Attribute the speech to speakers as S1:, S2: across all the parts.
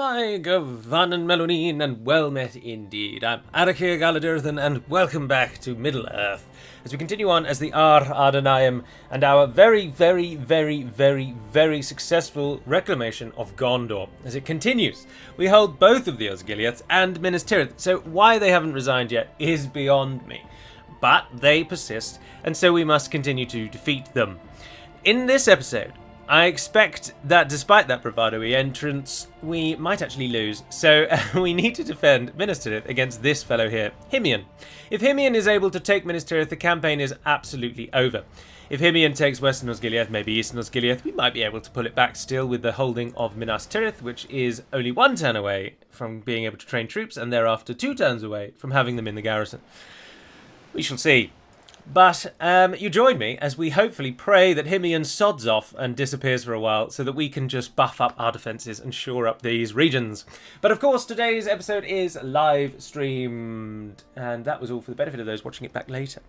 S1: my Gavan and Melonin, and well met indeed. I'm Arachir Galadirthan, and welcome back to Middle-earth, as we continue on as the Ar-Adûnâim and our very, very, very, very, very successful reclamation of Gondor. As it continues, we hold both of the Osgiliaths and Ministerith, so why they haven't resigned yet is beyond me. But they persist, and so we must continue to defeat them. In this episode, I expect that despite that bravado-y entrance, we might actually lose. So we need to defend Ministerith against this fellow here, Himian. If Himian is able to take Ministerith, the campaign is absolutely over. If Himian takes Western Osgiliath, maybe Eastern Osgiliath, we might be able to pull it back still with the holding of Minas Tirith, which is only 1 turn away from being able to train troops, and thereafter 2 turns away from having them in the garrison. We shall see. But you join me as we hopefully pray that Himian sods off and disappears for a while so that we can just buff up our defences and shore up these regions. But of course, today's episode is live streamed, and that was all for the benefit of those watching it back later.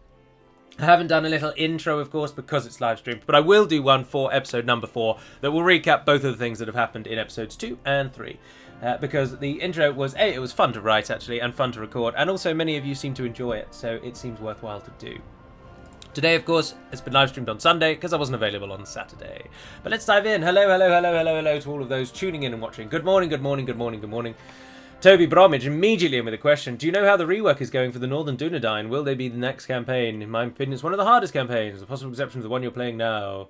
S1: I haven't done a little intro, of course, because it's live streamed, but I will do one for episode number 4 that will recap both of the things that have happened in episodes 2 and 3. Because the intro was, it was fun to write, actually, and fun to record, and also many of you seem to enjoy it, so it seems worthwhile to do. Today, of course, it's been live streamed on Sunday because I wasn't available on Saturday. But let's dive in. Hello to all of those tuning in and watching. Good morning. Toby Bromwich immediately in with a question. Do you know how the rework is going for the Northern Dunedain? Will they be the next campaign? In my opinion, it's one of the hardest campaigns, a possible exception to the one you're playing now.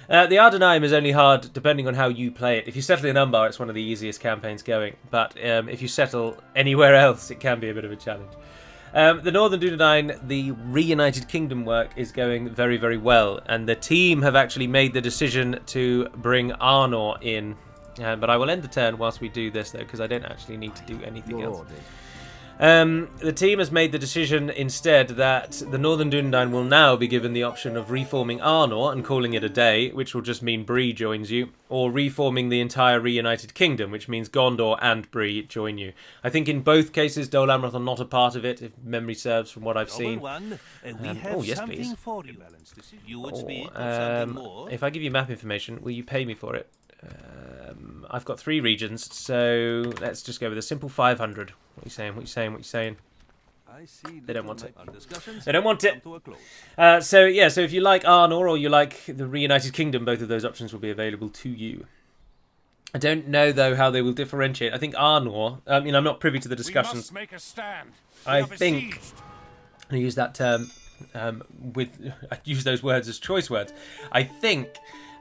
S1: The Ar-Adûnâim is only hard depending on how you play it. If you settle in Umbar, it's one of the easiest campaigns going. But if you settle anywhere else, it can be a bit of a challenge. The Northern Dunedain, the reunited kingdom work is going very, very well, and the team have actually made the decision to bring Arnor in. But I will end the turn whilst we do this, though, because I don't actually need to do anything else. The team has made the decision instead that the Northern Dunedain will now be given the option of reforming Arnor and calling it a day, which will just mean Bree joins you, or reforming the entire reunited kingdom, which means Gondor and Bree join you. I think in both cases Dol Amroth are not a part of it, if memory serves from what I've seen. Oh, yes, please. If I give you map information, will you pay me for it? I've got 3 regions, so let's just go with a simple 500. What are you saying? They don't want it. They don't want it. So if you like Arnor or you like the Reunited Kingdom, both of those options will be available to you. I don't know, though, how they will differentiate. I think Arnor, I'm not privy to the discussions.
S2: We must make a stand.
S1: I think, I use that term I use those words as choice words. I think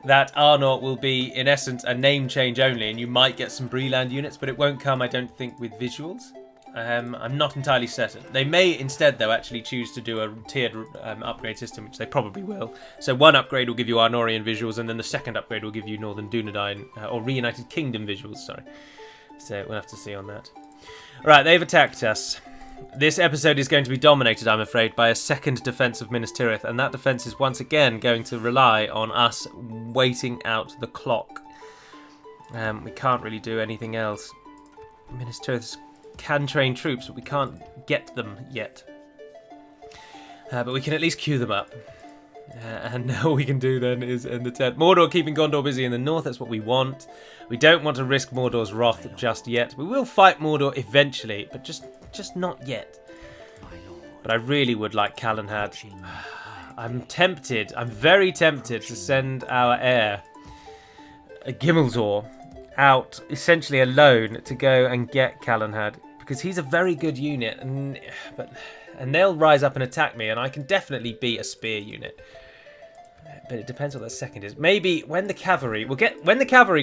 S1: that Arnor will be, in essence, a name change only, and you might get some Breeland units, but it won't come, I don't think, with visuals. I'm not entirely certain. They may instead, though, actually choose to do a tiered upgrade system, which they probably will. So one upgrade will give you Arnorian visuals, and then the second upgrade will give you Northern Dunedain, or Reunited Kingdom visuals, sorry. So we'll have to see on that. Right, they've attacked us. This episode is going to be dominated, I'm afraid, by a second defence of Minas Tirith, and that defence is once again going to rely on us waiting out the clock. We can't really do anything else. Minas Tirith can train troops, but we can't get them yet. But we can at least queue them up. And all we can do then is end the turn. Mordor keeping Gondor busy in the north, that's what we want. We don't want to risk Mordor's wrath just yet. We will fight Mordor eventually, but just not yet. But I really would like Calenhad. I'm very tempted to send our heir, Gimmelzor, out essentially alone to go and get Calenhad, because he's a very good unit, and they'll rise up and attack me, and I can definitely beat a spear unit. But it depends what that second is. Maybe when the cavalry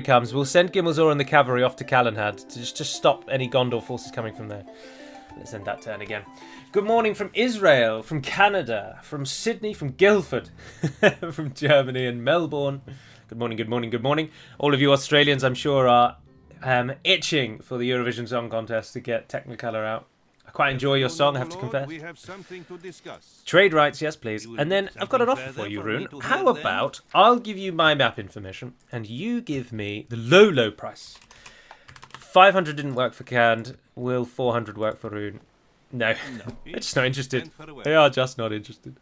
S1: comes, we'll send Gimmelzor and the cavalry off to Calenhad to just stop any Gondor forces coming from there. Let's end that turn again. Good morning from Israel, from Canada, from Sydney, from Guildford, from Germany and Melbourne. Good morning. All of you Australians, I'm sure, are itching for the Eurovision Song Contest to get Technicolor out. I quite enjoy your song, I have to confess.
S2: We have something to discuss.
S1: Trade rights, yes, please. And then I've got an offer for you, Rune. How about I'll give you my map information, and you give me the low price. 500 didn't work for Cand. Will 400 work for Rune? No. They're just not interested. They are just not interested.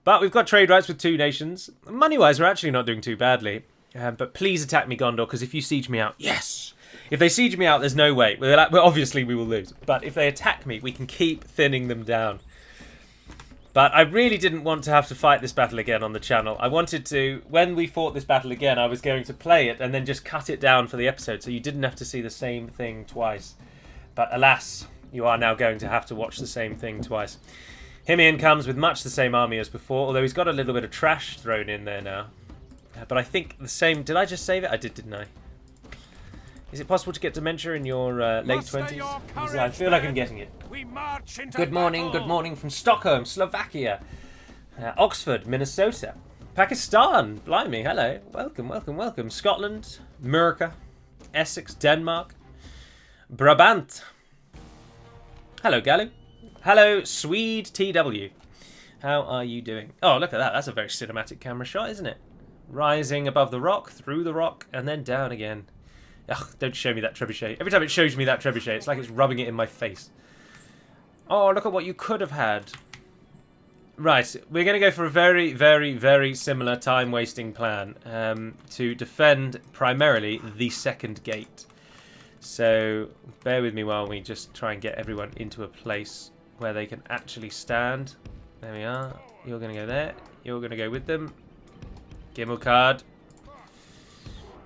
S1: But we've got trade rights with 2 nations. Money-wise, we're actually not doing too badly. But please attack me, Gondor, because if you siege me out, yes! If they siege me out, there's no way. Well, obviously we will lose. But if they attack me, we can keep thinning them down. But I really didn't want to have to fight this battle again on the channel. I wanted to, when we fought this battle again, I was going to play it and then just cut it down for the episode so you didn't have to see the same thing twice. But alas, you are now going to have to watch the same thing twice. Himian comes with much the same army as before, although he's got a little bit of trash thrown in there now. But I think the same... Did I just save it? I did, didn't I? Is it possible to get dementia in your late 20s? I feel like I'm getting it. Good morning from Stockholm, Slovakia. Oxford, Minnesota. Pakistan, blimey, hello. Welcome. Scotland, America, Essex, Denmark. Brabant. Hello, Galu. Hello, Swede TW. How are you doing? Oh, look at that. That's a very cinematic camera shot, isn't it? Rising above the rock, through the rock, and then down again. Ugh, don't show me that trebuchet. Every time it shows me that trebuchet, it's like it's rubbing it in my face. Oh, look at what you could have had. Right, we're going to go for a very similar time-wasting plan to defend primarily the second gate. So, bear with me while we just try and get everyone into a place where they can actually stand. There we are. You're going to go there. You're going to go with them. Gimel card.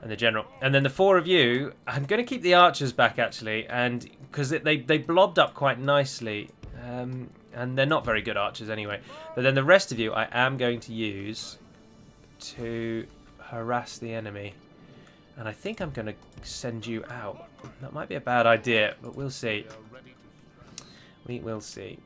S1: And the general. And then the four of you, I'm going to keep the archers back, actually, and because they blobbed up quite nicely. And they're not very good archers anyway. But then the rest of you, I am going to use to harass the enemy. And I think I'm going to send you out. That might be a bad idea, but we'll see. We will see.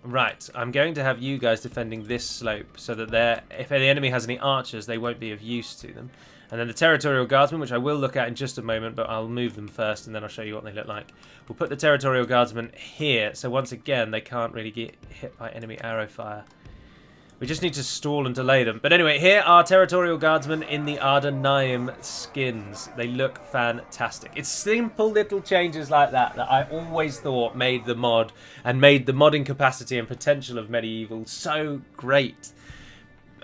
S1: Right, I'm going to have you guys defending this slope so that if the enemy has any archers, they won't be of use to them. And then the Territorial Guardsmen, which I will look at in just a moment, but I'll move them first and then I'll show you what they look like. We'll put the Territorial Guardsmen here, so once again, they can't really get hit by enemy arrow fire. We just need to stall and delay them. But anyway, here are Territorial Guardsmen in the Ar-Adûnâim skins. They look fantastic. It's simple little changes like that I always thought made the mod and made the modding capacity and potential of Medieval so great.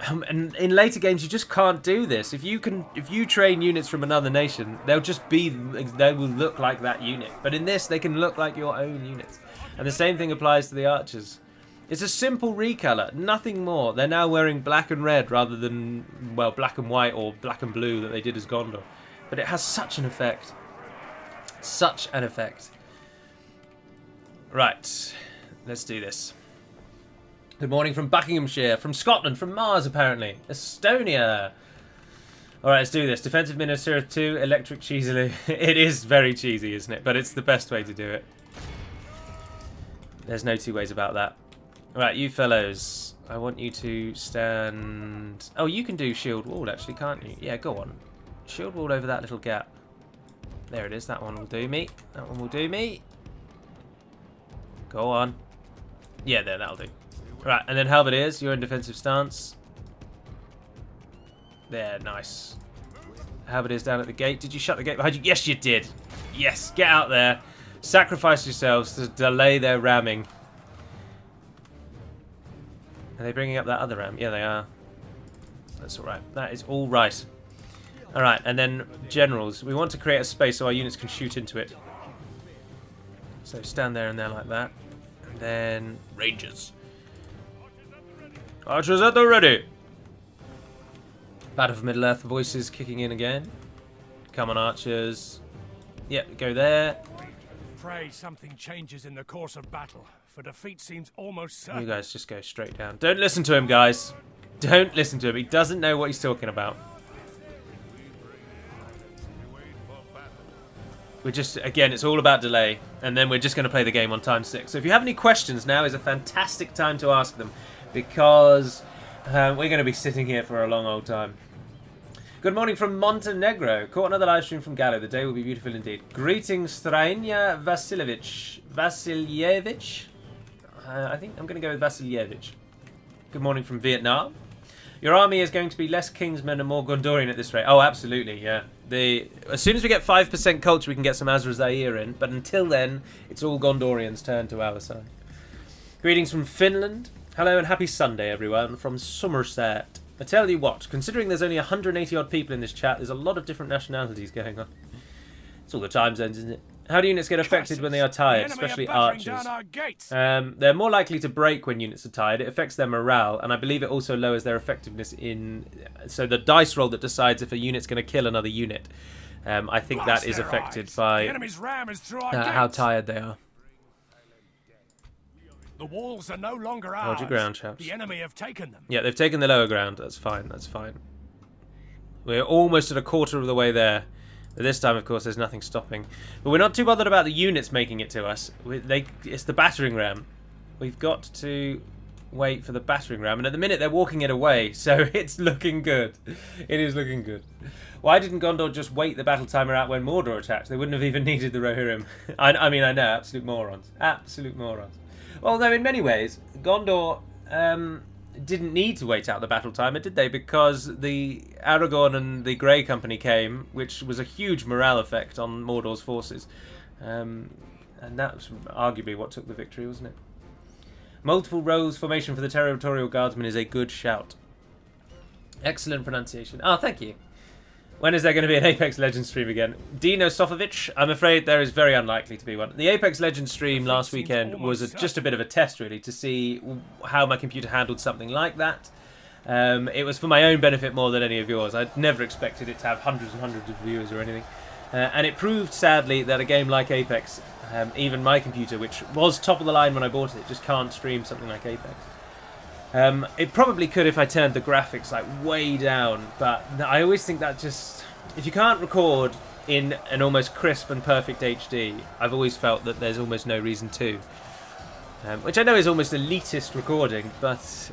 S1: And in later games, you just can't do this. If you train units from another nation, they will look like that unit. But in this, they can look like your own units. And the same thing applies to the archers. It's a simple recolor, nothing more. They're now wearing black and red rather than, well, black and white or black and blue that they did as Gondor. But it has such an effect. Such an effect. Right, let's do this. Good morning from Buckinghamshire, from Scotland, from Mars apparently. Estonia. Alright, let's do this. Defensive Ministerith 2, electric cheesily. It is very cheesy, isn't it? But it's the best way to do it. There's no two ways about that. Right, you fellows, I want you to stand... Oh, you can do shield wall, actually, can't you? Yeah, go on. Shield wall over that little gap. There it is, that one will do me. That one will do me. Go on. Yeah, there, that'll do. Right, and then Halberdiers, you're in defensive stance. There, nice. Halberdiers down at the gate. Did you shut the gate behind you? Yes, you did. Yes, get out there. Sacrifice yourselves to delay their ramming. Are they bringing up that other ram? Yeah, they are. That's alright. That is all right. Alright, and then generals. We want to create a space so our units can shoot into it. So stand there and there like that. And then rangers. Archers at the ready! Battle for Middle-earth voices kicking in again. Come on, archers. Yep, go there.
S3: Pray something changes in the course of battle, for defeat seems almost certain.
S1: You guys just go straight down. Don't listen to him, guys. Don't listen to him. He doesn't know what he's talking about. We're just, again, it's all about delay. And then we're just going to play the game on time 6. So if you have any questions, now is a fantastic time to ask them. Because we're going to be sitting here for a long old time. Good morning from Montenegro. Caught another live stream from Gallo. The day will be beautiful indeed. Greetings, Straina Vasilyevich. I think I'm going to go with Vasilyevich. Good morning from Vietnam. Your army is going to be less Kingsmen and more Gondorian at this rate. Oh, absolutely, yeah. As soon as we get 5% culture, we can get some Azra Zaire in. But until then, it's all Gondorians' turn to our side. Greetings from Finland. Hello and happy Sunday, everyone, from Somerset. I tell you what, considering there's only 180 odd people in this chat, there's a lot of different nationalities going on. It's all the time zones, isn't it? How do units get affected when they are tired, especially archers? They're more likely to break when units are tired. It affects their morale, and I believe it also lowers their effectiveness in... So the dice roll that decides if a unit's going to kill another unit, I think that is affected by how tired they are.
S3: The walls are no longer ours.
S1: Hold your ground, chaps.
S3: The enemy have taken them.
S1: Yeah, they've taken the lower ground. That's fine, that's fine. We're almost at a quarter of the way there. But this time, of course, there's nothing stopping. But we're not too bothered about the units making it to us. It's the battering ram. We've got to wait for the battering ram. And at the minute, they're walking it away. So it's looking good. It is looking good. Why didn't Gondor just wait the battle timer out when Mordor attacked? They wouldn't have even needed the Rohirrim. I mean, I know, absolute morons. Absolute morons. Well, no, in many ways, Gondor didn't need to wait out the battle timer, did they? Because the Aragorn and the Grey Company came, which was a huge morale effect on Mordor's forces. And that was arguably what took the victory, wasn't it? Multiple roles formation for the Territorial Guardsmen is a good shout. Excellent pronunciation. Oh, thank you. When is there going to be an Apex Legends stream again? Dino Sofovich, I'm afraid there is very unlikely to be one. The Apex Legends stream last weekend was just a bit of a test, really, to see how my computer handled something like that. It was for my own benefit more than any of yours. I'd never expected it to have hundreds and hundreds of viewers or anything. And it proved, sadly, that a game like Apex, even my computer, which was top of the line when I bought it, just can't stream something like Apex. It probably could if I turned the graphics like way down, but I always think that just... If you can't record in an almost crisp and perfect HD, I've always felt that there's almost no reason to. Which I know is almost elitist recording, but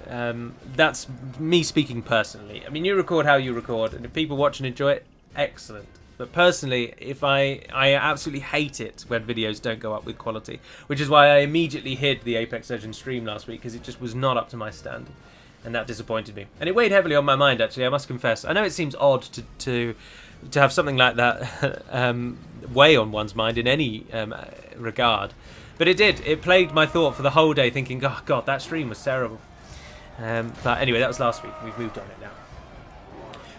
S1: that's me speaking personally. I mean, you record how you record, and if people watch and enjoy it, excellent. But personally, I absolutely hate it when videos don't go up with quality, which is why I immediately hid the Apex Legends stream last week, because it just was not up to my standard, and that disappointed me. And it weighed heavily on my mind, actually, I must confess. I know it seems odd to have something like that weigh on one's mind in any regard, but it did. It plagued my thought for the whole day, thinking, oh god, that stream was terrible. But anyway, that was last week. We've moved on it now.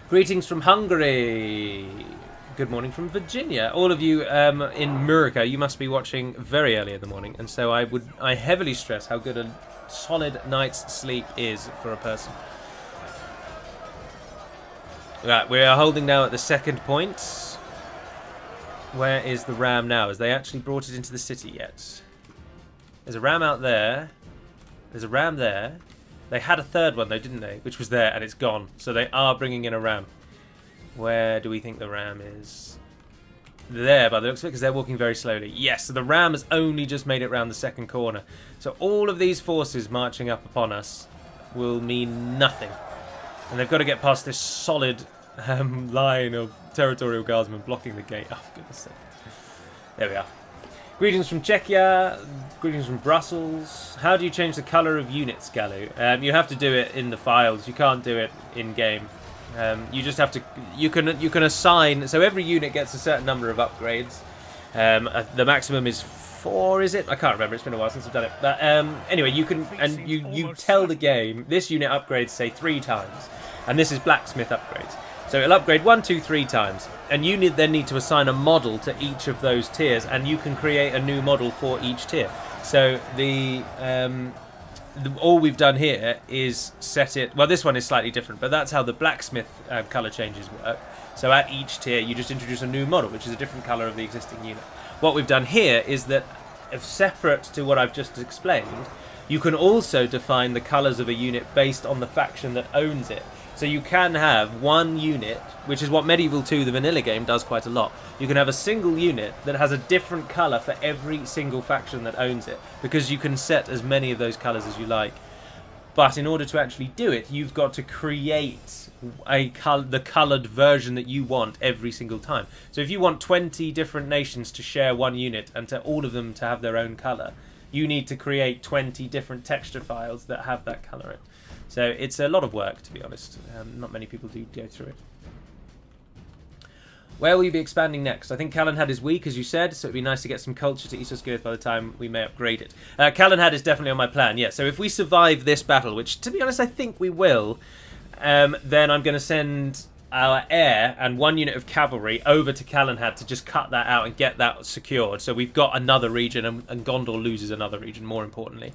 S1: Greetings from Hungary. Good morning from Virginia. All of you in America, you must be watching very early in the morning, and so I heavily stress how good a solid night's sleep is for a person. Right, we are holding now at the second point. Where is the ram now? Has they actually brought it into the city yet? There's a ram out there. There's a ram there. They had a third one though, didn't they? Which was there, and it's gone. So they are bringing in a ram. Where do we think the ram is? There, by the looks of it, because they're walking very slowly. Yes, so the ram has only just made it round the second corner. So all of these forces marching up upon us will mean nothing. And they've got to get past this solid line of Territorial Guardsmen blocking the gate. Oh, goodness sake. There we are. Greetings from Czechia. Greetings from Brussels. How do you change the colour of units, Galu? You have to do it in the files. You can't do it in-game. You just have to. You can assign. So every unit gets a certain number of upgrades. The maximum is 4, is it? I can't remember. It's been a while since I've done it. But anyway, you can you tell the game this unit upgrades say 3 times, and this is blacksmith upgrades. So it'll upgrade 1, 2, 3 times, and you then need to assign a model to each of those tiers, and you can create a new model for each tier. So all we've done here is set it... Well, this one is slightly different, but that's how the blacksmith colour changes work. So at each tier, you just introduce a new model, which is a different colour of the existing unit. What we've done here is that, separate to what I've just explained, you can also define the colours of a unit based on the faction that owns it. So you can have one unit, which is what Medieval 2, the vanilla game, does quite a lot. You can have a single unit that has a different colour for every single faction that owns it, because you can set as many of those colours as you like. But in order to actually do it, you've got to create the coloured version that you want every single time. So if you want 20 different nations to share one unit and to all of them to have their own colour, you need to create 20 different texture files that have that colour in. So it's a lot of work, to be honest. Not many people do go through it. Where will you be expanding next? I think Callanhad is weak, as you said, so it'd be nice to get some culture to East Osgiliath by the time we may upgrade it. Callanhad is definitely on my plan, yeah. So if we survive this battle, which, to be honest, I think we will, then I'm going to send our air and 1 unit of cavalry over to Calenhad to just cut that out and get that secured. So we've got another region, and Gondor loses another region, more importantly.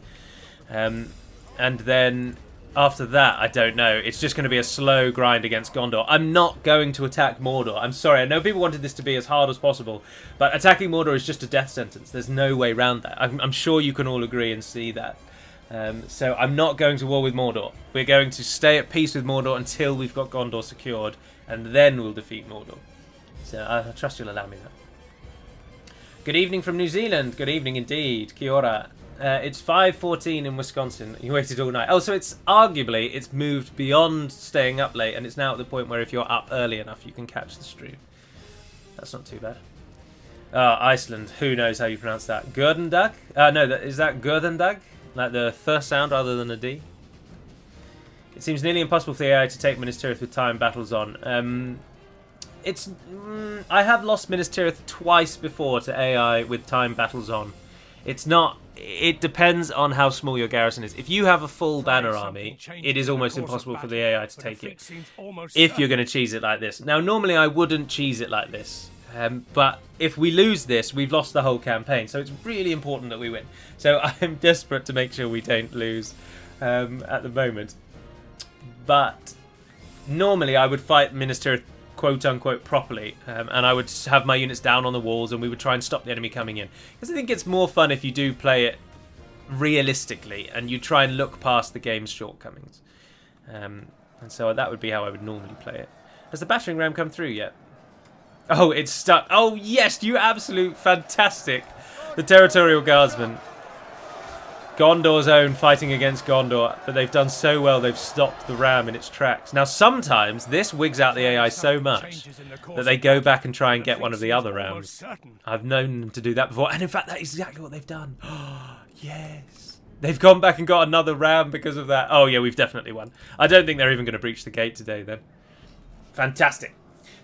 S1: And then after that, I don't know. It's just going to be a slow grind against Gondor. I'm not going to attack Mordor. I'm sorry. I know people wanted this to be as hard as possible, but attacking Mordor is just a death sentence. There's no way around that. I'm sure you can all agree and see that. So I'm not going to war with Mordor. We're going to stay at peace with Mordor until we've got Gondor secured, and then we'll defeat Mordor. So I trust you'll allow me that. Good evening from New Zealand. Good evening indeed. Kia ora. It's 5:14 in Wisconsin. You waited all night. Oh, so it's moved beyond staying up late, and it's now at the point where if you're up early enough, you can catch the stream. That's not too bad. Iceland. Who knows how you pronounce that? Gurdendag? No, is that Gurdendag? Like the th sound rather than a D? It seems nearly impossible for the AI to take Ministerith with time battles on. I have lost Ministerith twice before to AI with time battles on. It's not... It depends on how small your garrison is. If you have a full banner army, it is almost impossible for the AI to take it. If you're going to cheese it like this. Now, normally I wouldn't cheese it like this. But if we lose this, we've lost the whole campaign. So it's really important that we win. So I'm desperate to make sure we don't lose at the moment. But normally I would fight Ministerith quote-unquote properly. And I would have my units down on the walls and we would try and stop the enemy coming in. Because I think it's more fun if you do play it realistically and you try and look past the game's shortcomings. And so that would be how I would normally play it. Has the battering ram come through yet? Oh, it's stuck. Oh, yes, you absolute fantastic. The Territorial Guardsmen. Gondor's own fighting against Gondor, but they've done so well, they've stopped the ram in its tracks. Now, sometimes this wigs out the AI so much that they go back and try and get one of the other rams. I've known them to do that before, and in fact, that is exactly what they've done. Yes. They've gone back and got another ram because of that. Oh, yeah, we've definitely won. I don't think they're even going to breach the gate today, then. Fantastic.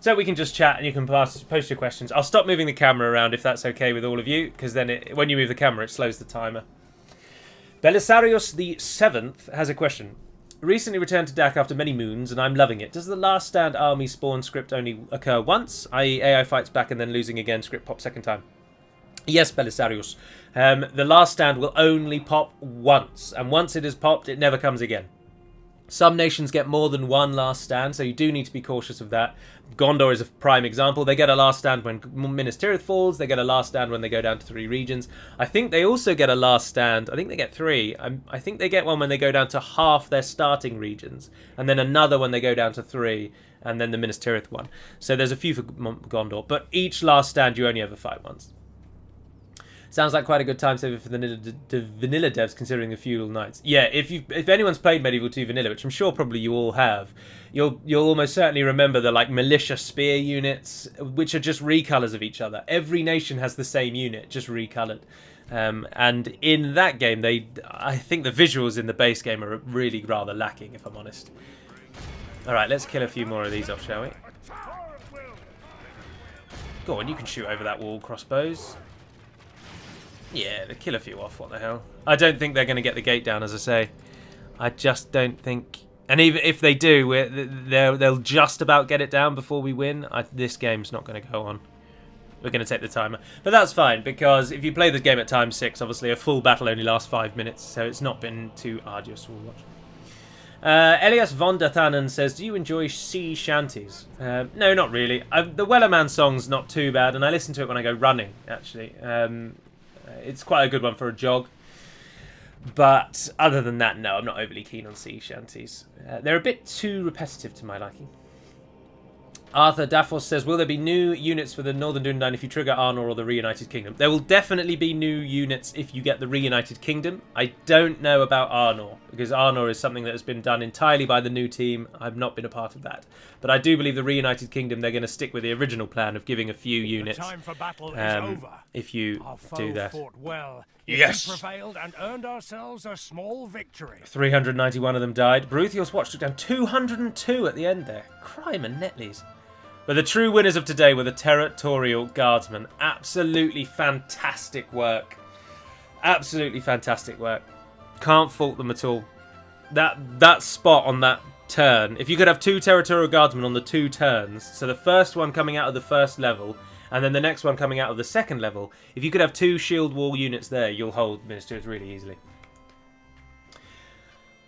S1: So we can just chat and you can post your questions. I'll stop moving the camera around if that's okay with all of you, because then when you move the camera, it slows the timer. Belisarius the 7th has a question. Recently returned to DaC after many moons, and I'm loving it. Does the last stand army spawn script only occur once, i.e. AI fights back and then losing again, script pop second time? Yes, Belisarius. The last stand will only pop once, and once it is popped, it never comes again. Some nations get more than one last stand, so you do need to be cautious of that. Gondor is a prime example. They get a last stand when Ministerith falls. They get a last stand when they go down to 3 regions. I think they also get a last stand. I think they get 3. I think they get one when they go down to half their starting regions. And then another when they go down to 3. And then the Ministerith one. So there's a few for Gondor. But each last stand you only ever fight once. Sounds like quite a good time saver for the vanilla devs, considering the feudal knights. Yeah, if anyone's played Medieval 2 Vanilla, which I'm sure probably you all have, you'll almost certainly remember the like militia spear units, which are just recolors of each other. Every nation has the same unit, just recolored. And in that game, I think the visuals in the base game are really rather lacking, if I'm honest. All right, let's kill a few more of these off, shall we? Go on, you can shoot over that wall, crossbows. Yeah, they kill a few off, what the hell. I don't think they're going to get the gate down, as I say. I just don't think... And even if they do, they'll just about get it down before we win. This game's not going to go on. We're going to take the timer. But that's fine, because if you play the game at time 6, obviously a full battle only lasts 5 minutes, so it's not been too arduous to watch. Elias von Datanen says, do you enjoy sea shanties? No, not really. The Wellerman song's not too bad, and I listen to it when I go running, actually. It's quite a good one for a jog. But other than that, no, I'm not overly keen on sea shanties. They're a bit too repetitive to my liking. Arthur Daffos says, will there be new units for the Northern Dunedain if you trigger Arnor or the Reunited Kingdom? There will definitely be new units if you get the Reunited Kingdom. I don't know about Arnor, because Arnor is something that has been done entirely by the new team. I've not been a part of that. But I do believe the Reunited Kingdom, they're going to stick with the original plan of giving a few units.
S3: The time for battle is over.
S1: If you do that.
S3: Fought well.
S1: Yes!
S3: We prevailed and earned ourselves a small victory.
S1: 391 of them died. Baruthiel's watch took down 202 at the end there. Crime and Netleys. But the true winners of today were the Territorial Guardsmen. Absolutely fantastic work. Absolutely fantastic work. Can't fault them at all. That spot on that turn, if you could have 2 Territorial Guardsmen on the 2 turns, so the first one coming out of the first level, and then the next one coming out of the second level, if you could have 2 shield wall units there, you'll hold Ministerith really easily.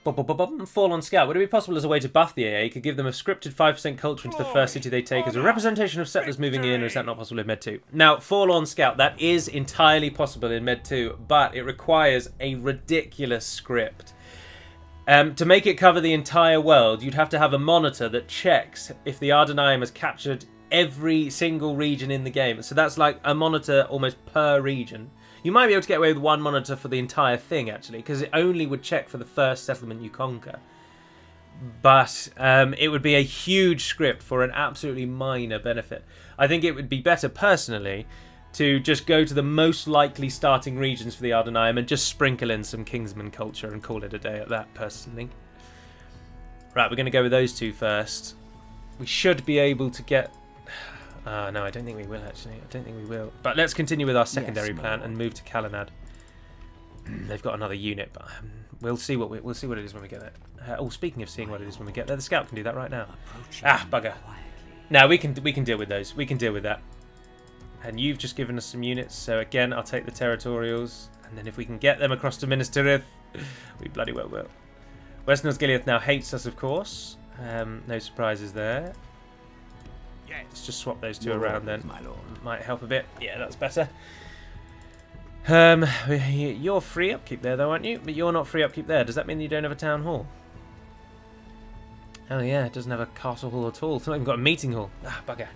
S1: Fall on Scout. Would it be possible as a way to buff the AA? Could give them a scripted 5% culture into the first city they take as a representation of settlers moving in, or is that not possible in Med 2? Now, Fall on Scout, that is entirely possible in Med 2, but it requires a ridiculous script. To make it cover the entire world, you'd have to have a monitor that checks if the Ar-Adûnâim has captured every single region in the game. So that's like a monitor almost per region. You might be able to get away with 1 monitor for the entire thing, actually, because it only would check for the first settlement you conquer. But it would be a huge script for an absolutely minor benefit. I think it would be better, personally, to just go to the most likely starting regions for the Ar-Adûnâim and just sprinkle in some Kingsman culture and call it a day at that, personally. Right, we're going to go with those 2 first. We should be able to get... no, I don't think we will, actually. I don't think we will. But let's continue with our secondary plan and move to Kalanad. They've got another unit, but we'll see what we'll see what it is when we get there. Oh, speaking of seeing what it is when we get there, the scout can do that right now. Ah, bugger. Now we can deal with those. We can deal with that. And you've just given us some units, so again, I'll take the Territorials, and then if we can get them across to Ministerith, we bloody well will. West North now hates us, of course. No surprises there. Let's just swap those 2 around then. Might help a bit. Yeah, that's better. You're free upkeep there, though, aren't you? But you're not free upkeep there. Does that mean you don't have a town hall? Oh yeah, it doesn't have a castle hall at all. It's not even got a meeting hall. Ah, bugger.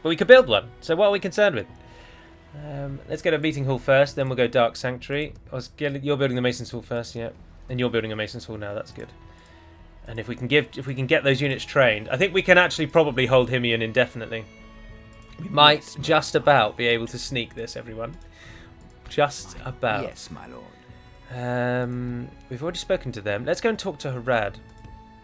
S1: But we could build one, so what are we concerned with? Let's get a meeting hall first, then we'll go Dark Sanctuary. You're building the Mason's Hall first, yeah. And you're building a Mason's Hall now, that's good. And if we can get those units trained, I think we can actually probably hold Himian indefinitely. We might just about be able to sneak this, everyone. Just about.
S4: Yes, my lord.
S1: We've already spoken to them. Let's go and talk to Harad.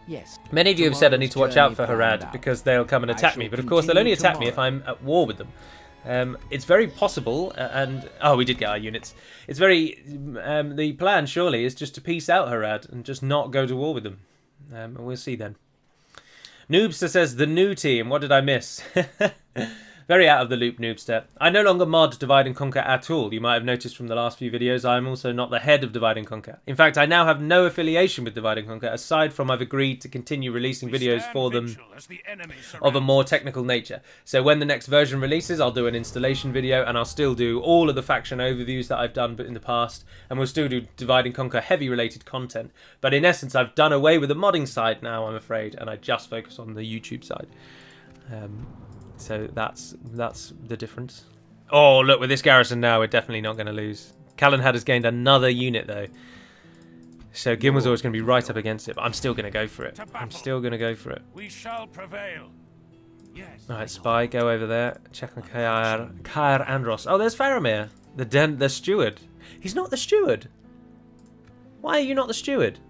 S4: Yes.
S1: Many of you have said I need to watch out for Harad because they'll come and attack me, but of course they'll only attack me if I'm at war with them. It's very possible, and oh, we did get our units. It's very the plan surely is just to peace out Harad and just not go to war with them. We'll see then. Noobster says the new team. What did I miss? Very out of the loop, Noobster. I no longer mod Divide and Conquer at all. You might have noticed from the last few videos I am also not the head of Divide and Conquer. In fact, I now have no affiliation with Divide and Conquer, aside from I've agreed to continue releasing videos for them of a more technical nature. So when the next version releases, I'll do an installation video, and I'll still do all of the faction overviews that I've done in the past, and we'll still do Divide and Conquer heavy related content. But in essence, I've done away with the modding side now, I'm afraid, and I just focus on the YouTube side. So that's the difference. Oh, look, with this garrison now, we're definitely not going to lose. Kalanhad has gained another unit, though. So Gilmazor is going to be right up against it, but I'm still going to go for it. I'm still going to go for it.
S3: We shall prevail. Yes.
S1: All right, Spy, go over there. Check on Kair Andros. Oh, there's Faramir, the steward. He's not the steward. Why are you not the steward?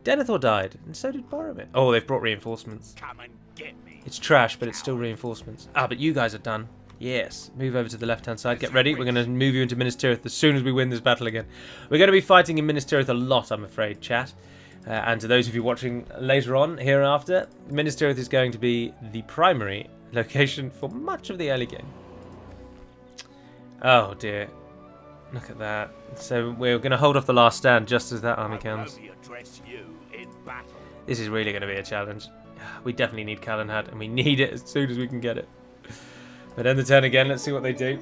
S1: Denethor died, and so did Boromir. Oh, they've brought reinforcements.
S3: Come and get me.
S1: It's trash, but it's still reinforcements. Ah, but you guys are done. Yes. Move over to the left-hand side. Get ready. We're going to move you into Ministerith as soon as we win this battle again. We're going to be fighting in Ministerith a lot, I'm afraid, chat. And to those of you watching later on, hereafter, Ministerith is going to be the primary location for much of the early game. Oh, dear. Look at that. So we're going to hold off the last stand just as that army comes. This is really going to be a challenge. We definitely need Kalanhad, and we need it as soon as we can get it. But end the turn again. Let's see what they do.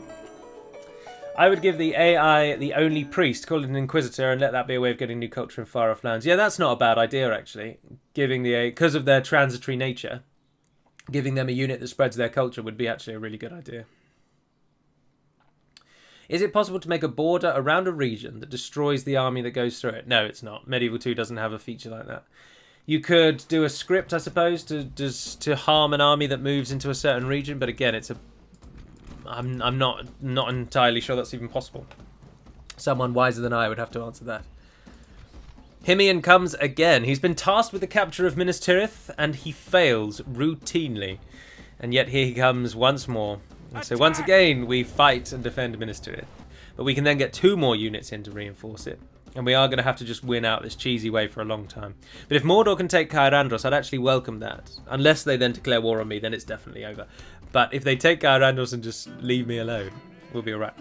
S1: I would give the AI the only priest, call it an Inquisitor, and let that be a way of getting new culture in far-off lands. Yeah, that's not a bad idea, actually. Giving because of their transitory nature, giving them a unit that spreads their culture would be actually a really good idea. Is it possible to make a border around a region that destroys the army that goes through it? No, it's not. Medieval 2 doesn't have a feature like that. You could do a script, I suppose, to harm an army that moves into a certain region, but again, I'm not entirely sure that's even possible. Someone wiser than I would have to answer that. Himian comes again. He's been tasked with the capture of Ministerith, and he fails routinely. And yet here he comes once more. And so once again, we fight and defend Ministerith. But we can then get 2 more units in to reinforce it. And we are going to have to just win out this cheesy way for a long time. But if Mordor can take Caer-Andros, I'd actually welcome that. Unless they then declare war on me, then it's definitely over. But if they take Caer-Andros and just leave me alone, we'll be alright.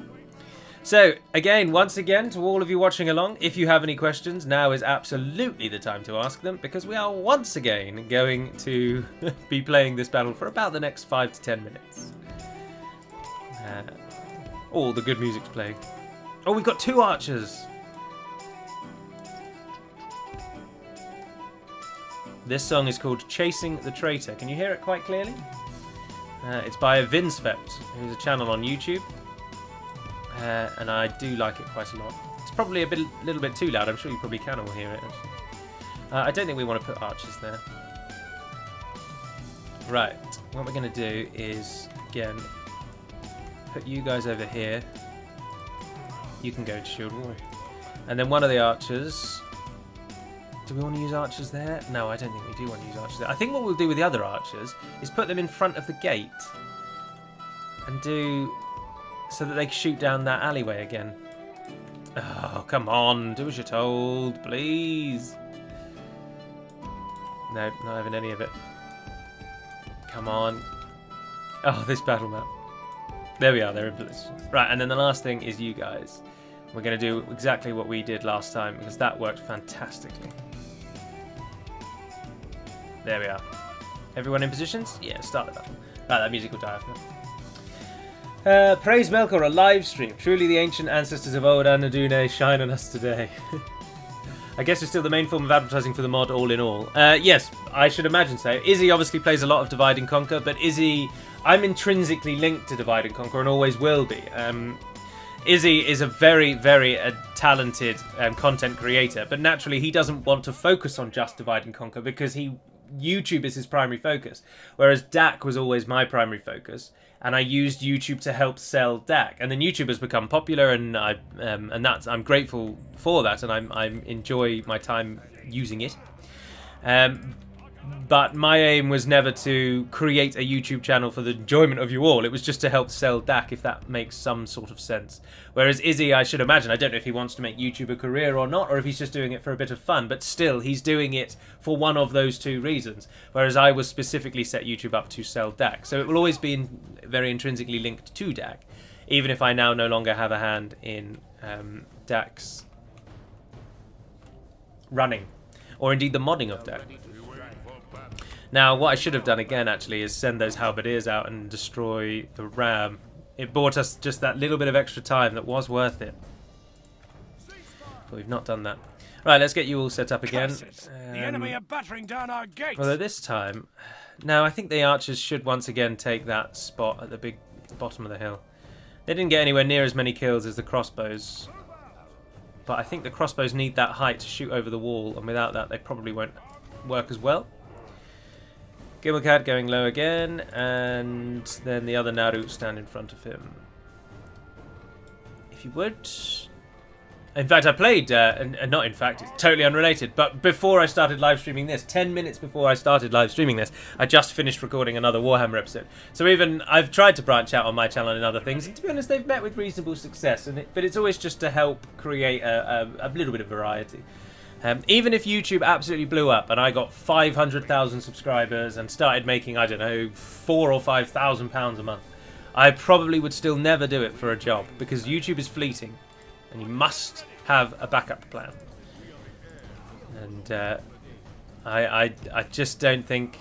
S1: So, again, once again, to all of you watching along, if you have any questions, now is absolutely the time to ask them, because we are once again going to be playing this battle for about the next 5 to 10 minutes. All the good music's playing. Oh, we've got 2 archers! This song is called Chasing the Traitor. Can you hear it quite clearly? It's by Vindsvept, who's a channel on YouTube. And I do like it quite a lot. It's probably a little bit too loud. I'm sure you probably can all hear it, actually. I don't think we want to put archers there. Right. What we're going to do is, again, put you guys over here. You can go into shield wall. And then one of the archers... Do we want to use archers there? No, I don't think we do want to use archers there. I think what we'll do with the other archers is put them in front of the gate and do so that they can shoot down that alleyway again. Oh, come on, do as you're told, please. No, not having any of it. Come on. Oh, this battle map. There we are, they're in place. Right, and then the last thing is you guys. We're going to do exactly what we did last time because that worked fantastically. There we are. Everyone in positions? Yeah, start the battle. Right, that music will die off now. Praise Melkor, a live stream. Truly the ancient ancestors of old Ar-Adûnâim shine on us today. I guess it's still the main form of advertising for the mod, all in all. Yes, I should imagine so. Izzy obviously plays a lot of Divide and Conquer, but Izzy... I'm intrinsically linked to Divide and Conquer and always will be. Izzy is a very, very talented content creator, but naturally he doesn't want to focus on just Divide and Conquer because YouTube is his primary focus, whereas DaC was always my primary focus, and I used YouTube to help sell DaC, and then YouTube has become popular, and I'm grateful for that, and I enjoy my time using it. But my aim was never to create a YouTube channel for the enjoyment of you all. It was just to help sell DaC, if that makes some sort of sense. Whereas Izzy, I should imagine, I don't know if he wants to make YouTube a career or not, or if he's just doing it for a bit of fun, but still, he's doing it for one of those 2 reasons. Whereas I was specifically set YouTube up to sell DaC. So it will always be very intrinsically linked to DaC, even if I now no longer have a hand in DaC's running, or indeed the modding of DaC. Now, what I should have done again, actually, is send those halberdiers out and destroy the ram. It bought us just that little bit of extra time that was worth it. But we've not done that. Right, let's get you all set up again.
S3: The enemy are battering down our gates.
S1: Although this time... Now, I think the archers should once again take that spot at the bottom of the hill. They didn't get anywhere near as many kills as the crossbows. But I think the crossbows need that height to shoot over the wall, and without that they probably won't work as well. Gimmelcat going low again, and then the other Naru stand in front of him. If you would... In fact, I played, not in fact, it's totally unrelated, but before I started live streaming this, 10 minutes before I started live streaming this, I just finished recording another Warhammer episode. So even, I've tried to branch out on my channel and other things, and to be honest, they've met with reasonable success, but it's always just to help create a little bit of variety. Even if YouTube absolutely blew up and I got 500,000 subscribers and started making, I don't know, £4,000 or £5,000 a month, I probably would still never do it for a job, because YouTube is fleeting and you must have a backup plan. And I just don't think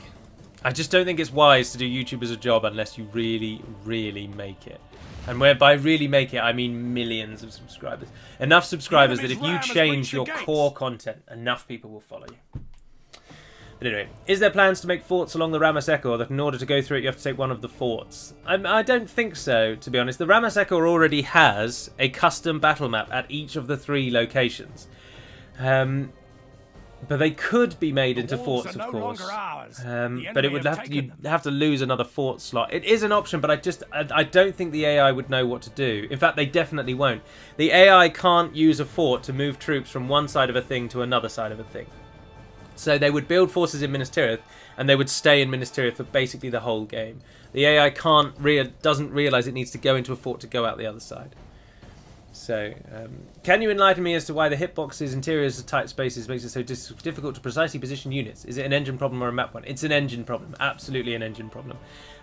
S1: it's wise to do YouTube as a job unless you really, really make it. And by really make it, I mean millions of subscribers. Enough subscribers that if you change your core content, enough people will follow you. But anyway, is there plans to make forts along the Ramessekor that in order to go through it you have to take one of the forts? I don't think so, to be honest. The Ramessekor already has a custom battle map at each of the 3 locations. But they could be made into forts, of course. But it would you'd have to lose another fort slot. It is an option, but I don't think the AI would know what to do. In fact, they definitely won't. The AI can't use a fort to move troops from one side of a thing to another side of a thing. So they would build forces in Ministerith, and they would stay in Ministerith for basically the whole game. The AI doesn't realise it needs to go into a fort to go out the other side. So, can you enlighten me as to why the hitboxes, interiors, and tight spaces makes it so difficult to precisely position units? Is it an engine problem or a map one? It's an engine problem. Absolutely an engine problem.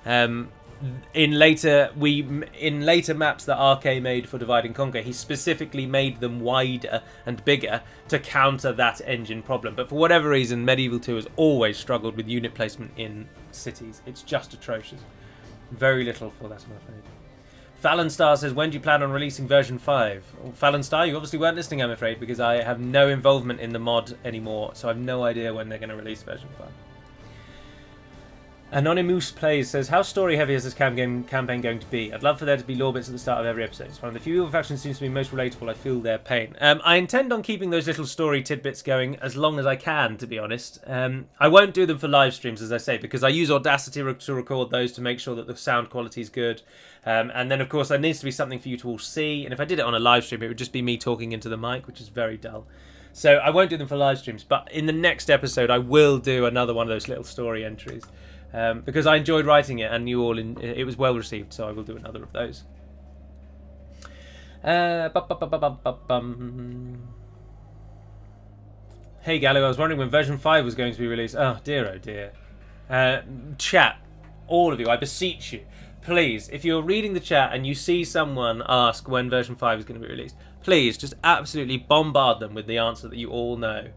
S1: In later maps that RK made for Divide and Conquer, he specifically made them wider and bigger to counter that engine problem. But for whatever reason, Medieval 2 has always struggled with unit placement in cities. It's just atrocious. Very little for that, I'm afraid. Fallon Star says, when do you plan on releasing version 5? Well, Fallon Star, you obviously weren't listening, I'm afraid, because I have no involvement in the mod anymore, so I have no idea when they're going to release version 5. Anonymous Plays says, how story heavy is this campaign going to be? I'd love for there to be lore bits at the start of every episode. It's one of the few factions seems to be most relatable. I feel their pain. I intend on keeping those little story tidbits going as long as I can, to be honest. I won't do them for live streams, as I say, because I use Audacity to record those to make sure that the sound quality is good. And then, of course, there needs to be something for you to all see. And if I did it on a live stream, it would just be me talking into the mic, which is very dull. So I won't do them for live streams. But in the next episode, I will do another one of those little story entries. Because I enjoyed writing it and it was well received, so I will do another of those. Hey Gallo, I was wondering when version 5 was going to be released. Oh dear, oh dear. Chat, all of you, I beseech you, please, if you're reading the chat and you see someone ask when version 5 is going to be released, please just absolutely bombard them with the answer that you all know.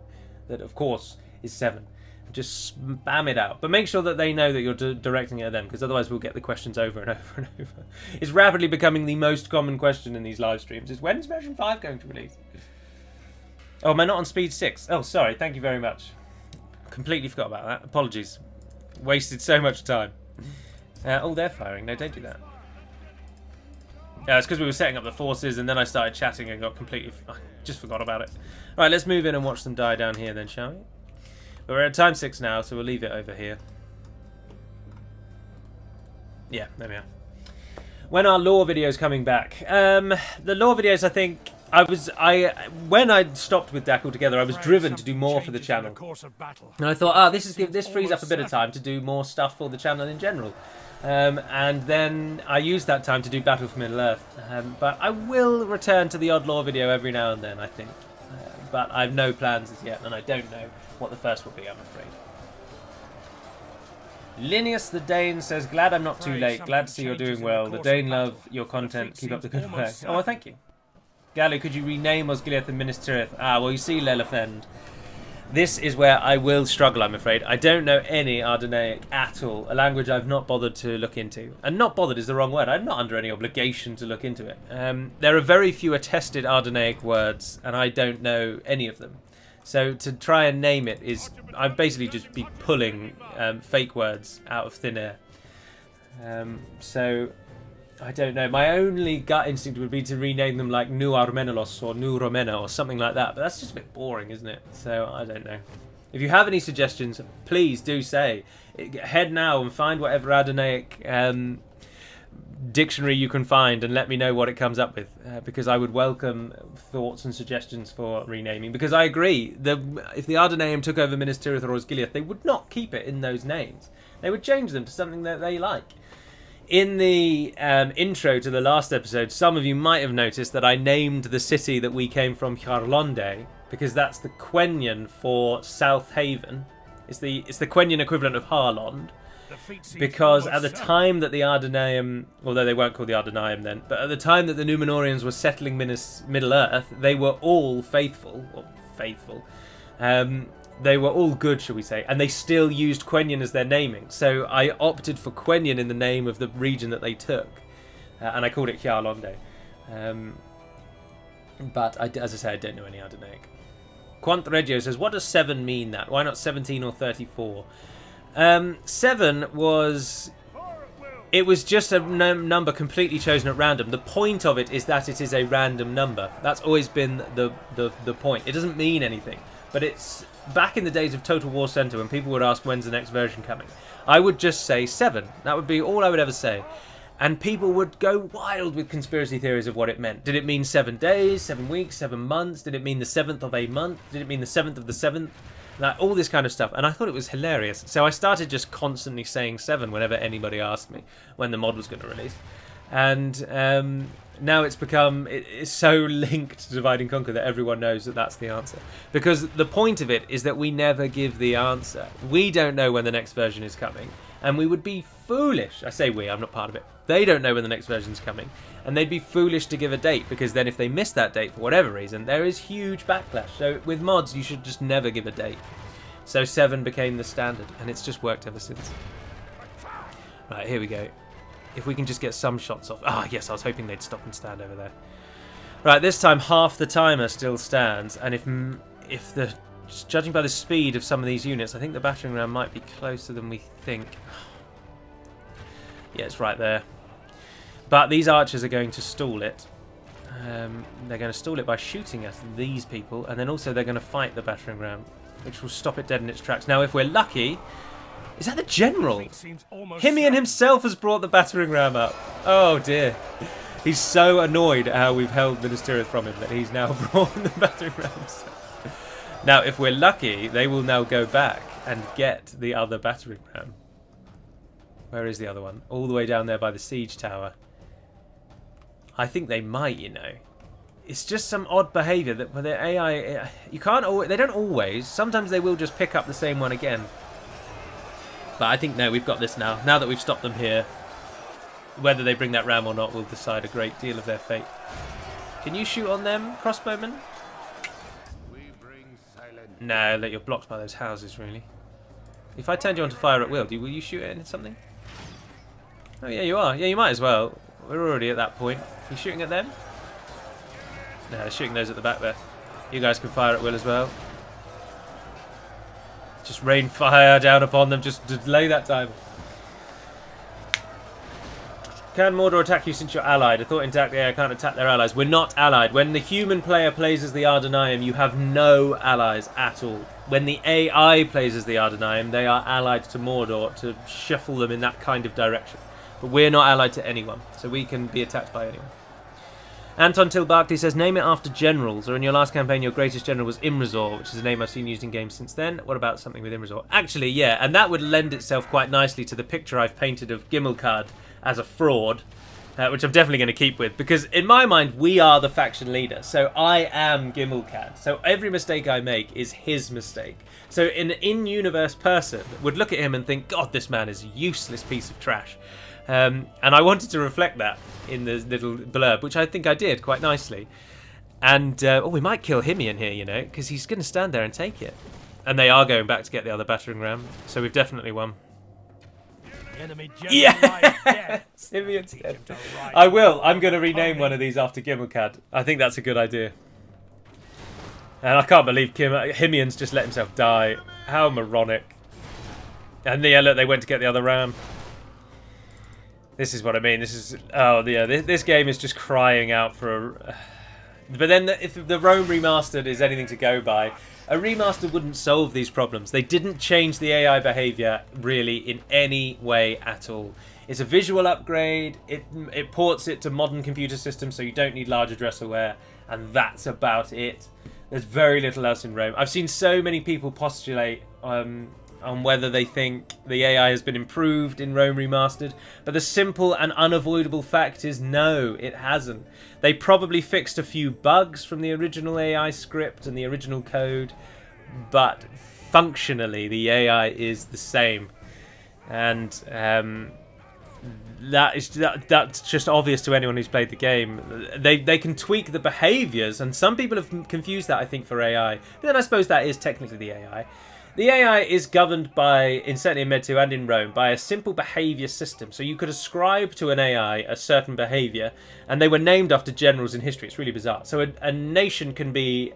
S1: That, of course, is 7. Just spam it out, but make sure that they know that you're directing it at them, because otherwise we'll get the questions over and over and over. It's rapidly becoming the most common question in these live streams is, when's version 5 going to release? Oh, am I not on speed 6? Oh, sorry, thank you very much. Completely forgot about that. Apologies. Wasted so much time. Oh, they're firing. No, don't do that. Yeah, it's because we were setting up the forces and then I started chatting and got completely... I just forgot about it. Alright, let's move in and watch them die down here then, shall we? We're at time 6 now, so we'll leave it over here. Yeah, there we are. When are lore videos coming back? The lore videos, I think, when I stopped with DaC altogether, I was driven to do more for the channel. And I thought, this frees up a bit of time to do more stuff for the channel in general. And then I used that time to do Battle for Middle-earth. But I will return to the odd lore video every now and then, I think. But I have no plans as yet, and I don't know what the first will be, I'm afraid. Linus the Dane says, glad I'm not too late. Glad to see you're doing well. The Dane love your content. Keep up the good work. Oh, well, thank you. Gallo, could you rename Osgiliath and Ministerith? Ah, well, you see, Lelafend. This is where I will struggle, I'm afraid. I don't know any Ar-Adûnâim at all, a language I've not bothered to look into. And not bothered is the wrong word. I'm not under any obligation to look into it. There are very few attested Ar-Adûnâic words, and I don't know any of them. So to try and name it is... I'd basically just be pulling fake words out of thin air. So... I don't know. My only gut instinct would be to rename them like Nu Armenelos or Nu Romena or something like that. But that's just a bit boring, isn't it? So I don't know. If you have any suggestions, please do say. Head now and find whatever Adonaic dictionary you can find and let me know what it comes up with. Because I would welcome thoughts and suggestions for renaming. Because I agree, if the Ar-Adûnâim took over Ministerith or Osgiliath, they would not keep it in those names. They would change them to something that they like. In the intro to the last episode, some of you might have noticed that I named the city that we came from Hjarlonde, because that's the Quenya for South Haven. It's the Quenya equivalent of Harlond. Because at the time that the Ar-Adûnâim, although they weren't called the Ar-Adûnâim then, but at the time that the Númenóreans were settling Middle-earth, they were all faithful. They were all good, shall we say, and they still used Quenya as their naming. So I opted for Quenya in the name of the region that they took, and I called it Hjarlonde. But as I say, I don't know any Adonaic. Quant Regio says, what does 7 mean that? Why not 17 or 34? 7 was... It was just a number completely chosen at random. The point of it is that it is a random number. That's always been the point. It doesn't mean anything, but it's... Back in the days of Total War Center, when people would ask when's the next version coming, I would just say 7. That would be all I would ever say. And people would go wild with conspiracy theories of what it meant. Did it mean 7 days, 7 weeks, 7 months? Did it mean the 7th of a month? Did it mean the 7th of the 7th? Like, all this kind of stuff. And I thought it was hilarious. So I started just constantly saying 7 whenever anybody asked me when the mod was going to release. And now it's become it's so linked to Divide and Conquer that everyone knows that that's the answer. Because the point of it is that we never give the answer. We don't know when the next version is coming, and we would be foolish. I say we, I'm not part of it. They don't know when the next version is coming, and they'd be foolish to give a date, because then if they miss that date for whatever reason, there is huge backlash. So with mods, you should just never give a date. So 7 became the standard, and it's just worked ever since. Right, here we go. If we can just get some shots off. Ah, yes, I was hoping they'd stop and stand over there. Right, this time half the timer still stands, and if the judging by the speed of some of these units, I think the battering ram might be closer than we think. Yeah, it's right there. But these archers are going to stall it. They're going to stall it by shooting at these people, and then also they're going to fight the battering ram, which will stop it dead in its tracks. Now, if we're lucky... Is that the general? Himian himself has brought the battering ram up. Oh dear. He's so annoyed at how we've held Ministerith from him that he's now brought the battering ram himself. Now, if we're lucky, they will now go back and get the other battering ram. Where is the other one? All the way down there by the siege tower. I think they might, you know. It's just some odd behaviour that with their AI... You can't always... They don't always. Sometimes they will just pick up the same one again. But I think, no, we've got this now. Now that we've stopped them here, whether they bring that ram or not will decide a great deal of their fate. Can you shoot on them, crossbowmen? No, you're blocked by those houses, really. If I turned you on to fire at will, will you shoot it at something? Oh, yeah, you are. Yeah, you might as well. We're already at that point. Are you shooting at them? No, they're shooting those at the back there. You guys can fire at will as well. Just rain fire down upon them, just delay that time. Can Mordor attack you since you're allied? I thought in DaC the AI can't attack their allies. We're not allied. When the human player plays as the Ar-Adûnâim, you have no allies at all. When the AI plays as the Ar-Adûnâim, they are allied to Mordor to shuffle them in that kind of direction. But we're not allied to anyone, so we can be attacked by anyone. Anton Till Barkley says, name it after generals, or in your last campaign your greatest general was Imrazor, which is a name I've seen used in games since then. What about something with Imrazor? Actually, yeah, and that would lend itself quite nicely to the picture I've painted of Gimmelkad as a fraud, which I'm definitely going to keep with, because in my mind we are the faction leader, so I am Gimmelkad, so every mistake I make is his mistake. So an in-universe person would look at him and think, God, this man is a useless piece of trash. And I wanted to reflect that in the little blurb, which I think I did quite nicely. And, we might kill Himian here, you know, because he's going to stand there and take it. And they are going back to get the other battering ram, so we've definitely won. Yeah! Himian's dead. I will. I'm going to rename one of these after Gimmelkad. I think that's a good idea. And I can't believe Himian's just let himself die. How moronic. And yeah, look, they went to get the other ram. This is what I mean. This is... Oh, yeah. This game is just crying out for a... But then if the Rome Remastered is anything to go by, a remaster wouldn't solve these problems. They didn't change the AI behaviour, really, in any way at all. It's a visual upgrade. It ports it to modern computer systems, so you don't need large address aware. And that's about it. There's very little else in Rome. I've seen so many people postulate... on whether they think the AI has been improved in Rome Remastered, but the simple and unavoidable fact is no, it hasn't. They probably fixed a few bugs from the original AI script and the original code, but functionally the AI is the same. And that's just obvious to anyone who's played the game. They can tweak the behaviours, and some people have confused that, I think, for AI. But then I suppose that is technically the AI. The AI is governed by, certainly in Med 2 and in Rome, by a simple behaviour system. So you could ascribe to an AI a certain behaviour, and they were named after generals in history. It's really bizarre. So a nation can be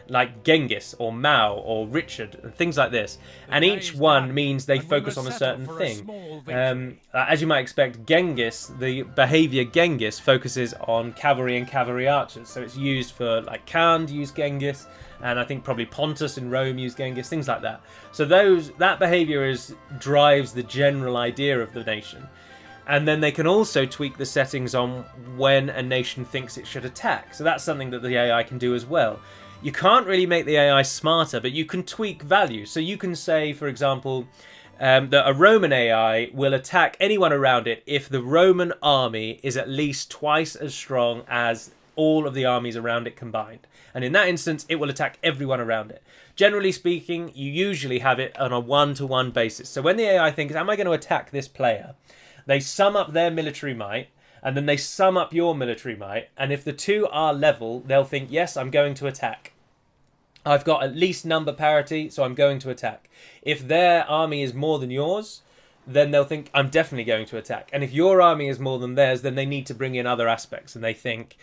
S1: like Genghis or Mao or Richard and things like this. And each one means they focus on a certain thing. As you might expect, Genghis, the behaviour Genghis, focuses on cavalry and cavalry archers. So it's used for, like, Khand used Genghis, and I think probably Pontus in Rome used Genghis, things like that. So that behaviour drives the general idea of the nation. And then they can also tweak the settings on when a nation thinks it should attack. So that's something that the AI can do as well. You can't really make the AI smarter, but you can tweak values. So you can say, for example, that a Roman AI will attack anyone around it if the Roman army is at least twice as strong as all of the armies around it combined. And in that instance, it will attack everyone around it. Generally speaking, you usually have it on a one-to-one basis. So when the AI thinks, am I going to attack this player? They sum up their military might, and then they sum up your military might. And if the two are level, they'll think, yes, I'm going to attack. I've got at least number parity, so I'm going to attack. If their army is more than yours, then they'll think, I'm definitely going to attack. And if your army is more than theirs, then they need to bring in other aspects. And they think,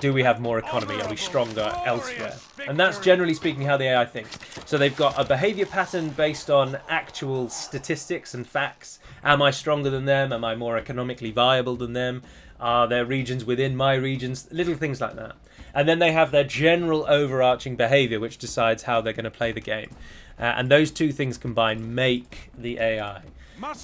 S1: do we have more economy? Are we stronger elsewhere? And that's generally speaking how the AI thinks. So they've got a behavior pattern based on actual statistics and facts. Am I stronger than them? Am I more economically viable than them? Are there regions within my regions? Little things like that. And then they have their general overarching behavior, which decides how they're going to play the game. And those two things combined make the AI.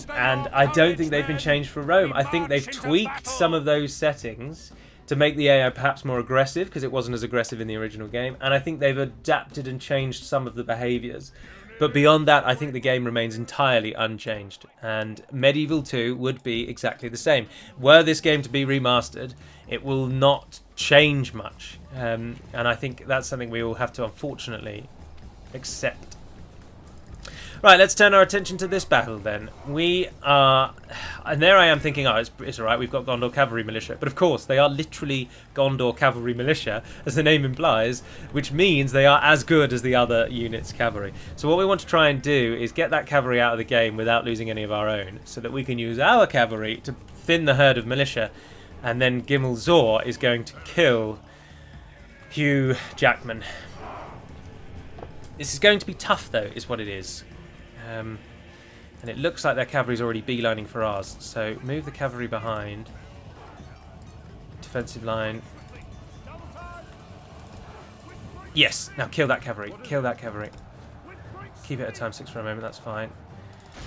S1: And I don't think they've been changed for Rome. I think they've tweaked some of those settings to make the AI perhaps more aggressive, because it wasn't as aggressive in the original game. And I think they've adapted and changed some of the behaviours. But beyond that, I think the game remains entirely unchanged. And Medieval 2 would be exactly the same. Were this game to be remastered, it will not change much. And I think that's something we will have to, unfortunately, accept. Right, let's turn our attention to this battle then. We are... And there I am thinking, oh, it's alright, we've got Gondor Cavalry Militia. But of course, they are literally Gondor Cavalry Militia, as the name implies, which means they are as good as the other units' cavalry. So what we want to try and do is get that cavalry out of the game without losing any of our own, so that we can use our cavalry to thin the herd of militia. And then Gimel Zor is going to kill Hugh Jackman. This is going to be tough, though, is what it is. And it looks like their cavalry's already beelining for ours. So move the cavalry behind. Defensive line. Yes! Now kill that cavalry. Kill that cavalry. Keep it at ×6 for a moment, that's fine.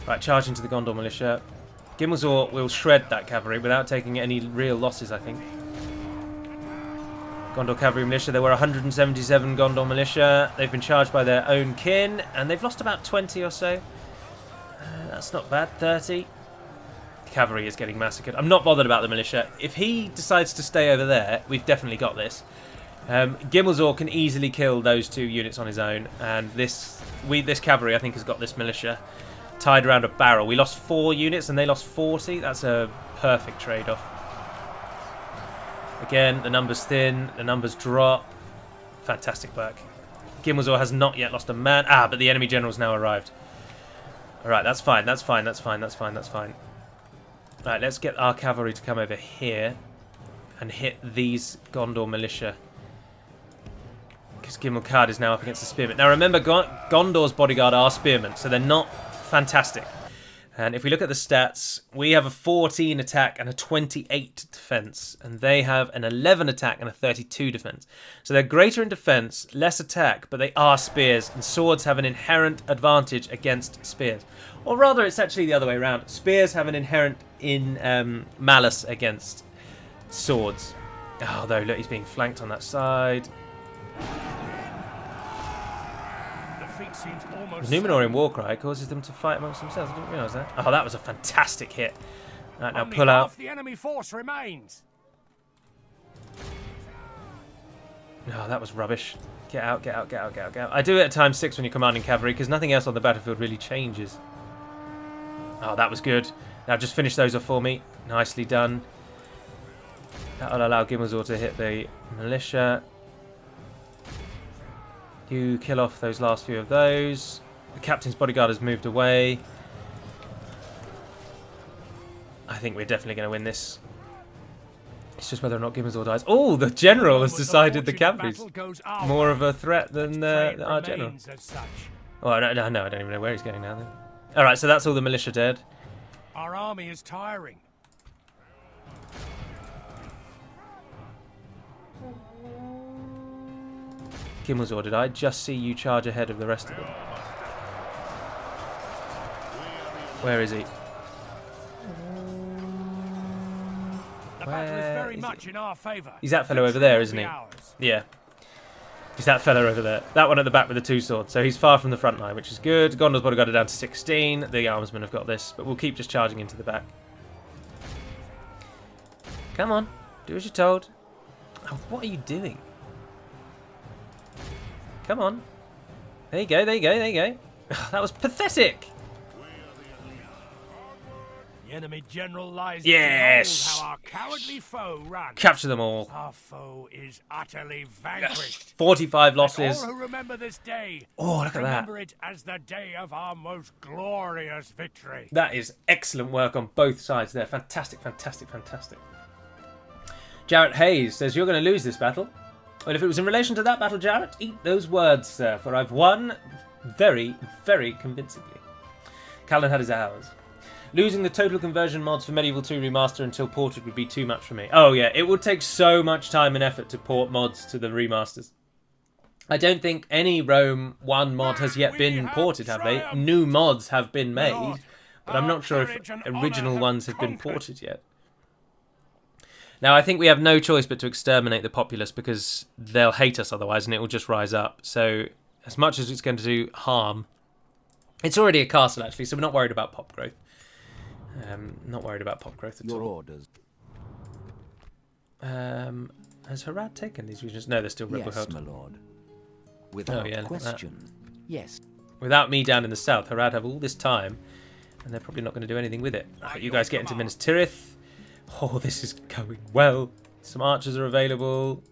S1: Right, charge into the Gondor militia. Gimel Zor will shred that cavalry without taking any real losses, I think. Gondor Cavalry Militia, there were 177 Gondor Militia. They've been charged by their own kin, and they've lost about 20 or so. That's not bad, 30. Cavalry is getting massacred. I'm not bothered about the militia. If he decides to stay over there, we've definitely got this. Gimel Zor can easily kill those two units on his own, and this cavalry, I think, has got this militia tied around a barrel. We lost 4 units, and they lost 40. That's a perfect trade-off. Again, the numbers thin, the numbers drop. Fantastic work. Gimel Zor has not yet lost a man. But the enemy general's now arrived. Alright, that's fine, that's fine, that's fine, that's fine, that's fine. Alright, let's get our cavalry to come over here and hit these Gondor militia. Because Gimel Khad is now up against the spearmen. Now remember, Gondor's bodyguard are spearmen, so they're not fantastic. And if we look at the stats, we have a 14 attack and a 28 defense. And they have an 11 attack and a 32 defense. So they're greater in defense, less attack, but they are spears. And swords have an inherent advantage against spears. Or rather, it's actually the other way around. Spears have an inherent malice against swords. Although, look, he's being flanked on that side. The Númenórean Warcry causes them to fight amongst themselves. I didn't realise that. Oh, that was a fantastic hit. Right, now pull out.
S3: The enemy force remains.
S1: Oh, that was rubbish. Get out, get out, get out, get out, get out. I do it at ×6 when you're commanding cavalry, because nothing else on the battlefield really changes. Oh, that was good. Now just finish those off for me. Nicely done. That'll allow Gimel Zor to hit the militia. You kill off those last few of those. The captain's bodyguard has moved away. I think we're definitely going to win this. It's just whether or not Gimel Zor dies. Oh, the general has decided the cavalry's more of a threat than our general. Oh, no, I don't even know where he's going now then. Alright, so that's all the militia dead.
S3: Our army is tiring.
S1: Gimel Zor, did I just see you charge ahead of the rest of them? Where is he?
S3: The battle is very much in our favour.
S1: He's that fellow over there, isn't he? Yeah. Is that fella over there. That one at the back with the 2 swords. So he's far from the front line, which is good. Gondor's probably got it down to 16. The armsmen have got this, but we'll keep just charging into the back. Come on. Do as you're told. Oh, what are you doing? Come on. There you go, there you go, there you go. That was pathetic.
S3: The enemy general lies.
S1: Yes!
S3: Behold how our cowardly foe ran.
S1: Capture them all.
S3: Our foe is utterly vanquished.
S1: 45
S3: Let
S1: losses.
S3: all who remember this day,
S1: Oh, look at that.
S3: remember it as the day of our most glorious victory.
S1: That is excellent work on both sides there. Fantastic, fantastic, fantastic. Jarrett Hayes says, you're going to lose this battle. Well, if it was in relation to that battle, Jarrett, eat those words, sir, for I've won very, very convincingly. Callan had his hours. Losing the total conversion mods for Medieval 2 Remaster until ported would be too much for me. Oh yeah, it would take so much time and effort to port mods to the remasters. I don't think any Rome 1 mod has yet been ported, have they? New mods have been made, but I'm not sure if original ones have been ported yet. Now, I think we have no choice but to exterminate the populace because they'll hate us otherwise and it will just rise up. So, as much as it's going to do harm... It's already a castle, actually, so we're not worried about pop growth. Not worried about pop growth at all.
S4: Your orders.
S1: Has Harad taken these regions? No, they're still rebel
S4: Yes,
S1: held.
S4: my lord. Without
S1: yeah, look at that.
S4: question. Yes.
S1: Without me down in the south, Harad have all this time, and they're probably not going to do anything with it. But you guys get into Ministerith. Oh, this is going well. Some archers are available.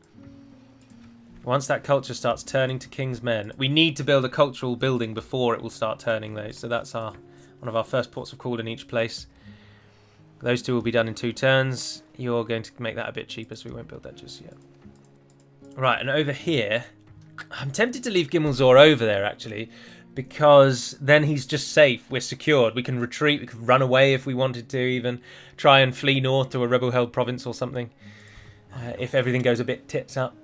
S1: Once that culture starts turning to King's Men, we need to build a cultural building before it will start turning those. So that's one of our first ports of call in each place. Those 2 will be done in 2 turns. You're going to make that a bit cheaper, so we won't build that just yet. Right, and over here, I'm tempted to leave Gimmelzor over there, actually, because then he's just safe. We're secured. We can retreat. We can run away if we wanted to, even try and flee north to a rebel-held province or something, if everything goes a bit tits up.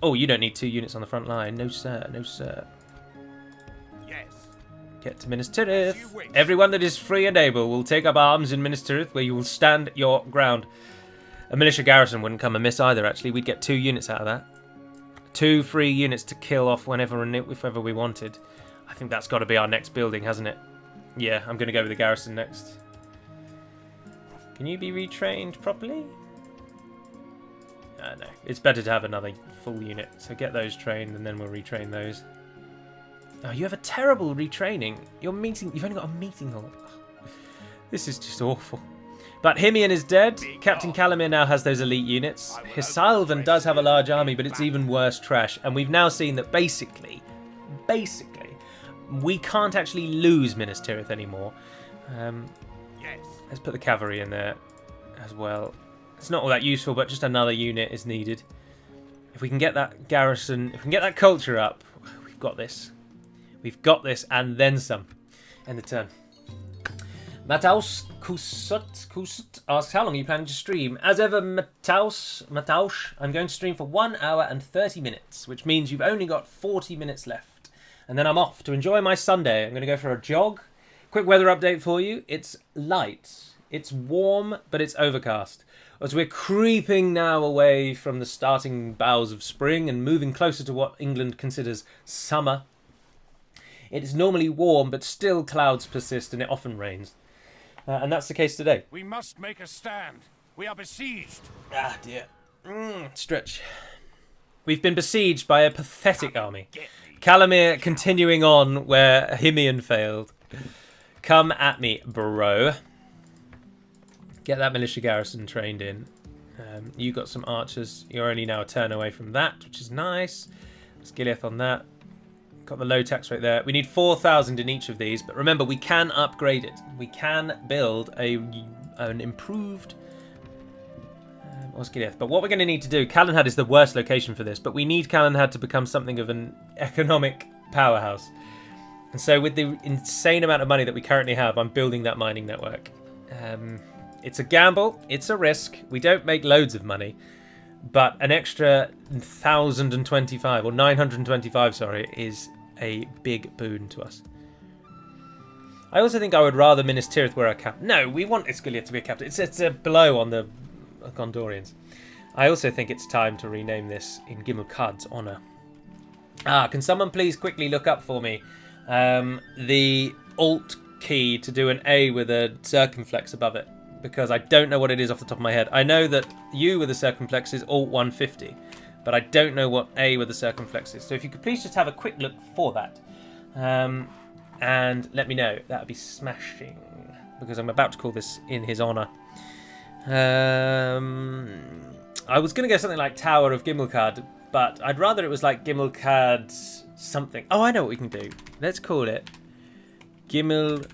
S1: Oh, you don't need 2 units on the front line. No, sir. No, sir.
S2: Yes.
S1: Get to Ministerith. Everyone that is free and able will take up arms in Ministerith, where you will stand your ground. A militia garrison wouldn't come amiss either, actually. We'd get 2 units out of that. 2 free units to kill off whenever and if ever we wanted. I think that's got to be our next building, hasn't it? Yeah, I'm going to go with the garrison next. Can you be retrained properly? No. It's better to have another full unit. So get those trained and then we'll retrain those. Oh, you have a terrible retraining. You've only got a meeting hall. This is just awful. But Himian is dead. Captain Calamir now has those elite units. Hisalvan does have a large army, but it's even worse trash. And we've now seen that basically, we can't actually lose Minas Tirith anymore. Let's put the cavalry in there as well. It's not all that useful, but just another unit is needed. If we can get that garrison, if we can get that culture up, we've got this. We've got this and then some. End the turn. Mataus Kusut asks, how long are you planning to stream? As ever, Mataus, I'm going to stream for 1 hour and 30 minutes, which means you've only got 40 minutes left. And then I'm off to enjoy my Sunday. I'm going to go for a jog. Quick weather update for you. It's light. It's warm, but it's overcast. As we're creeping now away from the starting boughs of spring and moving closer to what England considers summer. It is normally warm, but still clouds persist and it often rains. And that's the case today.
S3: We must make a stand. We are besieged.
S1: Ah, dear. Stretch. We've been besieged by a pathetic army. Calamir continuing on where Himian failed. Come at me, bro. Get that militia garrison trained in. You got some archers. You're only now a turn away from that, which is nice. Skileth on that. Got the low tax rate there. We need 4,000 in each of these, but remember, we can upgrade it. We can build an improved Osgiliath. But what we're going to need to do, Calenhad is the worst location for this, but we need Calenhad to become something of an economic powerhouse. And so with the insane amount of money that we currently have, I'm building that mining network. It's a gamble. It's a risk. We don't make loads of money. But an extra 1,025, or 925, sorry, is a big boon to us. I also think I would rather Minas Tirith were our captain. No, we want Osgiliath to be a captain. It's a blow on the Gondorians. I also think it's time to rename this in Gimel Khad's honour. Can someone please quickly look up for me the Alt key to do an A with a circumflex above it? Because I don't know what it is off the top of my head. I know that U with a circumflex is Alt 150, but I don't know what A with a circumflex is. So if you could please just have a quick look for that. And let me know. That would be smashing. Because I'm about to call this in his honour. I was going to go something like Tower of Gimmelcard, but I'd rather it was like Gimmelcard something. Oh, I know what we can do. Let's call it Gimmelcar,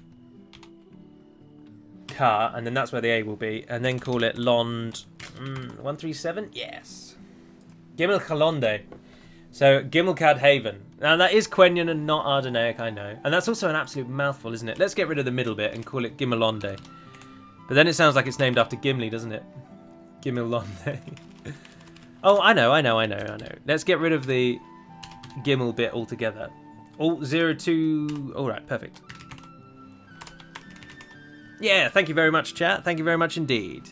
S1: and then that's where the A will be, and then call it Lond 137. Yes, Gimmelcalonde. So Gimmelcard Haven. Now that is Quenya and not Ardennaic, I know, and that's also an absolute mouthful, isn't it? Let's get rid of the middle bit and call it Gimmelonde. But then it sounds like it's named after Gimli, doesn't it? Gimmelonde. Oh, I know. Let's get rid of the Gimmel bit altogether. Alt 02. All right, perfect. Yeah, thank you very much, chat. Thank you very much indeed.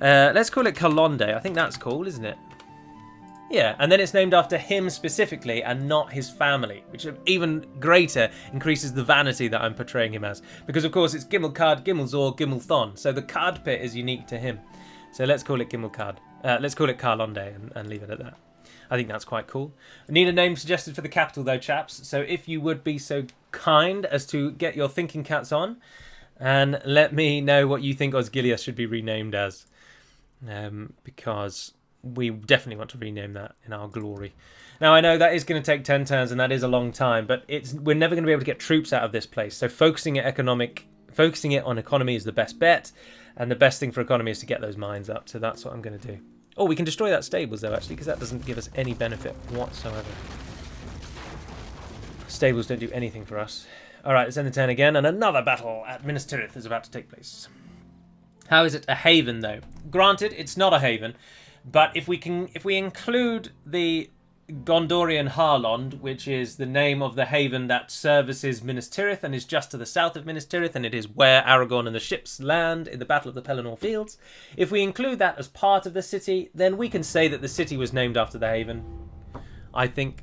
S1: Let's call it Kalonde. I think that's cool, isn't it? Yeah, and then it's named after him specifically and not his family, which even greater increases the vanity that I'm portraying him as. Because, of course, it's Gimmelcard, Gimmelzor, Gimmelthon. So the card pit is unique to him. So let's call it Gimmelcard. Let's call it Karlonde and leave it at that. I think that's quite cool. I need a name suggested for the capital, though, chaps. So if you would be so kind as to get your thinking caps on and let me know what you think Osgiliath should be renamed as. Because we definitely want to rename that in our glory. Now, I know that is going to take 10 turns and that is a long time, but we're never going to be able to get troops out of this place. So focusing it on economy is the best bet, and the best thing for economy is to get those mines up. So that's what I'm going to do. Oh, we can destroy that stables, though, actually, because that doesn't give us any benefit whatsoever. Stables don't do anything for us. All right, let's end the turn again, and another battle at Ministerith is about to take place. How is it a haven, though? Granted, it's not a haven. But if we include the Gondorian Harlond, which is the name of the haven that services Ministerith and is just to the south of Ministerith, and it is where Aragorn and the ships land in the Battle of the Pelennor Fields, if we include that as part of the city, then we can say that the city was named after the haven. I think.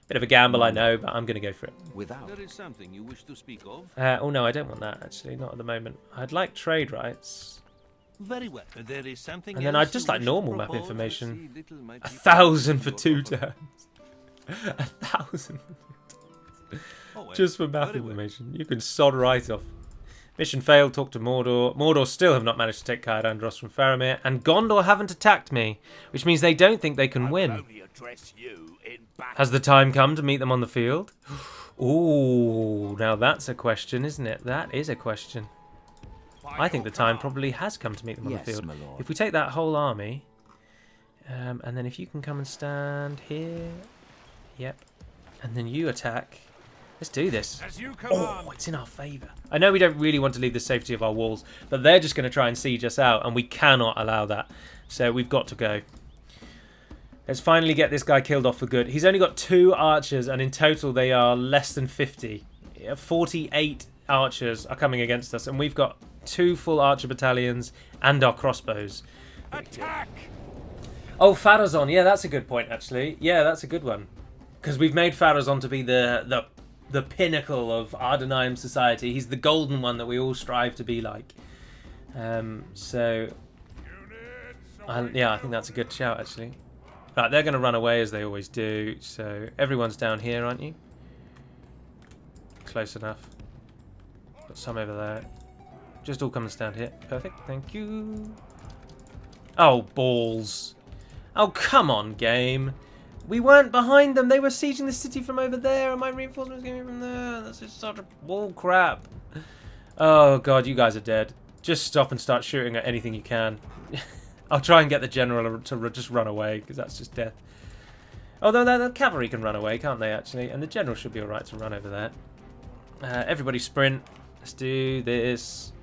S1: Bit of a gamble, I know, but I'm going to go for it.
S2: There is something you wish to speak of?
S1: Oh no, I don't want that, actually. Not at the moment. I'd like trade rights.
S2: Very well. There is something.
S1: And then I'd just like normal map information. 1,000 for 2 turns. 1,000 just for map information. You can sod right off. Mission failed. Talk to Mordor. Mordor still have not managed to take Caer Andros from Faramir, and Gondor haven't attacked me, which means they don't think they can win. Has the time come to meet them on the field? Ooh, now that's a question, isn't it? That is a question. I think the time probably has come to meet them on the field. If we take that whole army, and then if you can come and stand here, yep, and then you attack. Let's do this. Oh, it's in our favour. I know we don't really want to leave the safety of our walls, but they're just going to try and siege us out, and we cannot allow that. So we've got to go. Let's finally get this guy killed off for good. He's only got 2 archers, and in total they are less than 50. 48 archers are coming against us, and we've got 2 full archer battalions and our crossbows.
S3: Attack!
S1: Oh, Pharazôn. Yeah, that's a good point, actually. Yeah, that's a good one. Because we've made Pharazôn to be the pinnacle of Ar-Adûnâim society. He's the golden one that we all strive to be like. Yeah, I think that's a good shout, actually. Right, they're going to run away as they always do. So everyone's down here, aren't you? Close enough. Got some over there. Just all come and stand here. Perfect. Thank you. Oh, balls. Oh, come on, game. We weren't behind them. They were sieging the city from over there, and my reinforcements came from there. That's just such a bull crap. Oh, God, you guys are dead. Just stop and start shooting at anything you can. I'll try and get the general to just run away, because that's just death. Although the cavalry can run away, can't they, actually? And the general should be alright to run over there. Everybody sprint. Let's do this.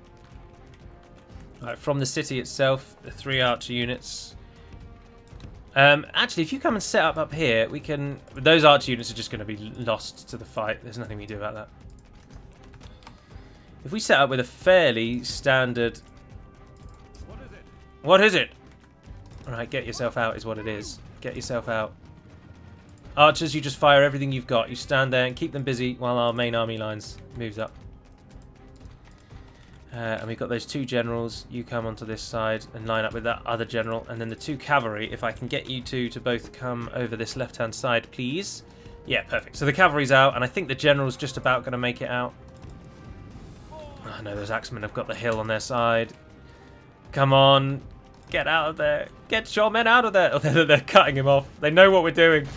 S1: Right, from the city itself, the 3 archer units. Actually, if you come and set up here, we can... Those archer units are just going to be lost to the fight. There's nothing we can do about that. If we set up with a fairly standard... What is it? Alright, get yourself out is what it is. Get yourself out. Archers, you just fire everything you've got. You stand there and keep them busy while our main army lines moves up. And we've got those 2 generals. You come onto this side and line up with that other general. And then the 2 cavalry, if I can get you two to both come over this left-hand side, please. Yeah, perfect. So the cavalry's out, and I think the general's just about going to make it out. Oh no, those axemen have got the hill on their side. Come on. Get out of there. Get your men out of there. Oh, they're cutting him off. They know what we're doing.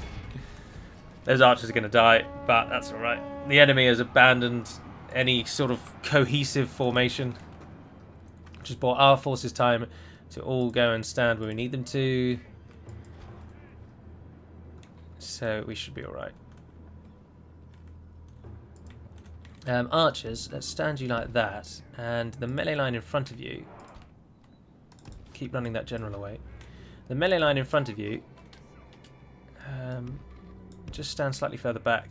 S1: Those archers are going to die, but that's alright. The enemy has abandoned any sort of cohesive formation, which has bought our forces time to all go and stand where we need them to. So we should be alright. Archers, let's stand you like that, and the melee line in front of you, keep running that general away. The melee line in front of you, just stand slightly further back.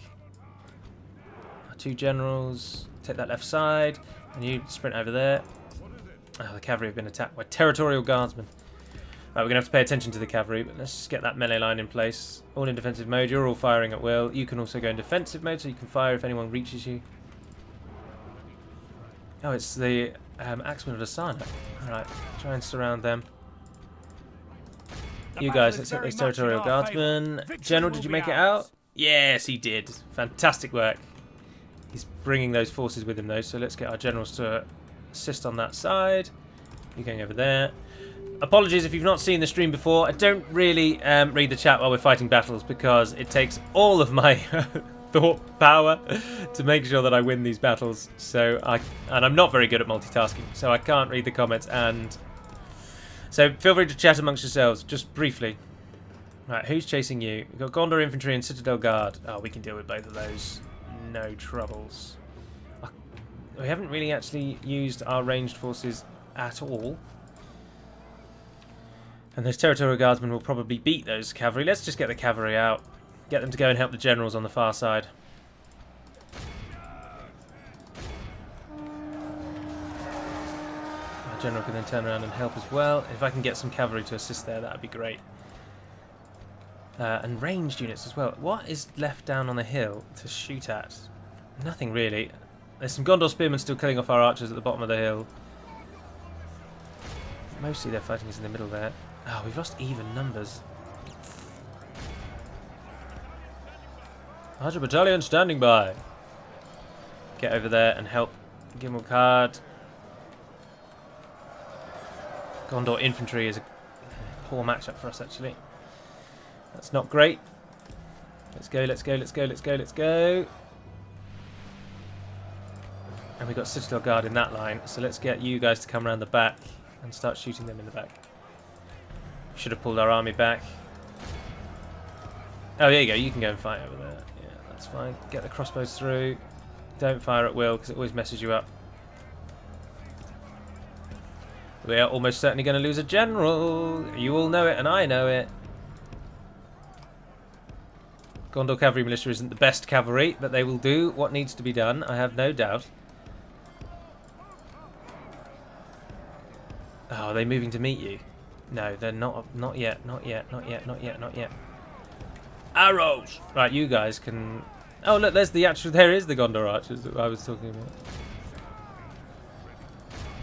S1: Our 2 generals, take that left side, and you sprint over there. Oh, the cavalry have been attacked by Territorial Guardsmen. Right, we're going to have to pay attention to the cavalry, but let's just get that melee line in place. All in defensive mode, you're all firing at will. You can also go in defensive mode, so you can fire if anyone reaches you. Oh, it's the Axemen of Asana. Alright, try and surround them. You guys, let's hit those Territorial Guardsmen. General, did you make it out? Yes, he did. Fantastic work. He's bringing those forces with him, though, so let's get our generals to assist on that side. You're going over there. Apologies if you've not seen the stream before. I don't really read the chat while we're fighting battles because it takes all of my thought power to make sure that I win these battles. So I'm not very good at multitasking, so I can't read the comments. And so feel free to chat amongst yourselves, just briefly. Right, who's chasing you? We've got Gondor Infantry and Citadel Guard. Oh, we can deal with both of those. No troubles. We haven't really actually used our ranged forces at all. And those Territorial Guardsmen will probably beat those cavalry. Let's just get the cavalry out. Get them to go and help the generals on the far side. Our general can then turn around and help as well. If I can get some cavalry to assist there, that would be great. And ranged units as well. What is left down on the hill to shoot at? Nothing really. There's some Gondor spearmen still killing off our archers at the bottom of the hill. Mostly they're fighting us in the middle there. Oh, we've lost even numbers. Archer battalion standing by. Get over there and help Gimmelkard. Gondor infantry is a poor matchup for us, actually. That's not great. Let's go, let's go, let's go, let's go, let's go. And we've got Citadel Guard in that line, so let's get you guys to come around the back and start shooting them in the back. Should have pulled our army back. Oh, there you go, you can go and fight over there. Yeah, that's fine. Get the crossbows through. Don't fire at will, because it always messes you up. We are almost certainly going to lose a general. You all know it, and I know it. Gondor Cavalry Militia isn't the best cavalry, but they will do what needs to be done, I have no doubt. Oh, are they moving to meet you? No, they're not. Not yet, not yet, not yet, not yet, not yet. Arrows! Right, you guys can... Oh, look, there's the actual... There is the Gondor archers that I was talking about.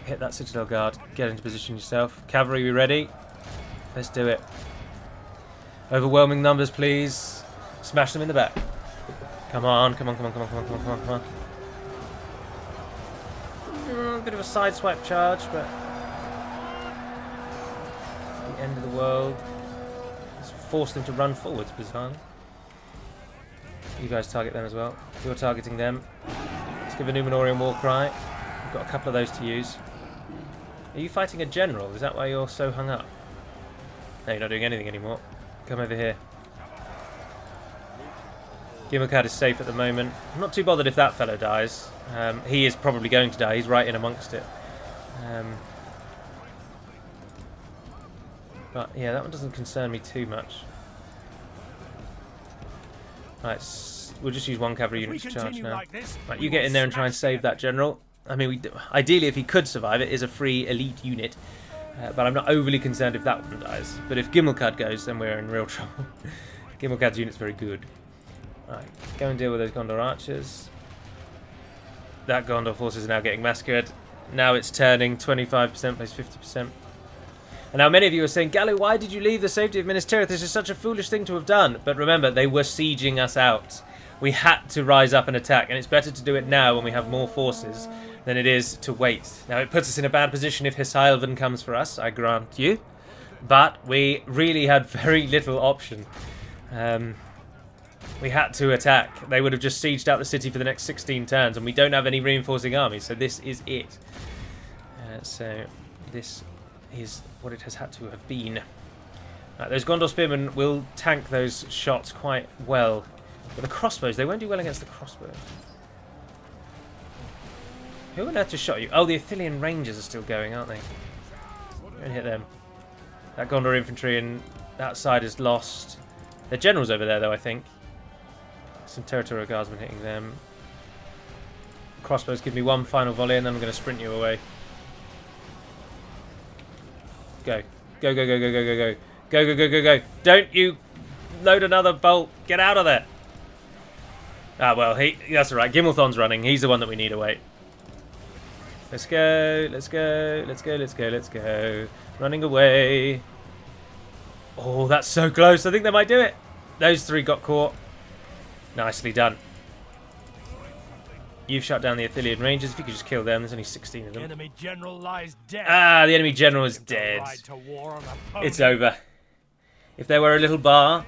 S1: Hit that Citadel Guard. Get into position yourself. Cavalry, we ready? Let's do it. Overwhelming numbers, please. Smash them in the back. Come on, come on, come on, come on, come on, come on, come on, come on. Bit of a sideswipe charge, but... the end of the world. Let's force them to run forwards, bizarrely. You guys target them as well. You're targeting them. Let's give a Númenórean war cry. We've got a couple of those to use. Are you fighting a general? Is that why you're so hung up? No, you're not doing anything anymore. Come over here. Gimmelkard is safe at the moment. I'm not too bothered if that fellow dies. He is probably going to die. He's right in amongst it. But yeah, that one doesn't concern me too much. Right, we'll just use one cavalry unit to charge now. Right, you get in there and try and save that general. I mean, ideally, if he could survive, it is a free elite unit. But I'm not overly concerned if that one dies. But if Gimmelkard goes, then we're in real trouble. Gimmelkad's unit's very good. Right, go and deal with those Gondor archers. That Gondor forces are now getting massacred. Now it's turning 25% plays 50%. And now many of you are saying, Gallo, why did you leave the safety of Ministerith? This is such a foolish thing to have done. But remember, they were sieging us out. We had to rise up and attack, and it's better to do it now when we have more forces than it is to wait. Now, it puts us in a bad position if Hisalvan comes for us, I grant you. But we really had very little option. We had to attack. They would have just sieged out the city for the next 16 turns, and we don't have any reinforcing armies, so this is it. So this is what it has had to have been. Those Gondor spearmen will tank those shots quite well. But the crossbows, they won't do well against the crossbows. Who on earth just shot you? Oh, the Athelian Rangers are still going, aren't they? Don't hit them. That Gondor infantry and that side is lost. Their general's over there, though, I think. Some Territorial Guardsmen hitting them. Crossbows give me one final volley, and then I'm going to sprint you away. Go. Go, go, go, go, go, go, go. Go, go, go, go, go. Don't you load another bolt. Get out of there. Ah, well, that's all right. Gimmelthon's running. He's the one that we need away. Let's go. Let's go. Let's go. Let's go. Let's go. Running away. Oh, that's so close. I think they might do it. Those three got caught. Nicely done. You've shut down the Athelian Rangers. If you could just kill them, there's only 16 of them.
S3: The enemy general lies dead.
S1: Ah, the enemy general is dead. It's over. If there were a little bar,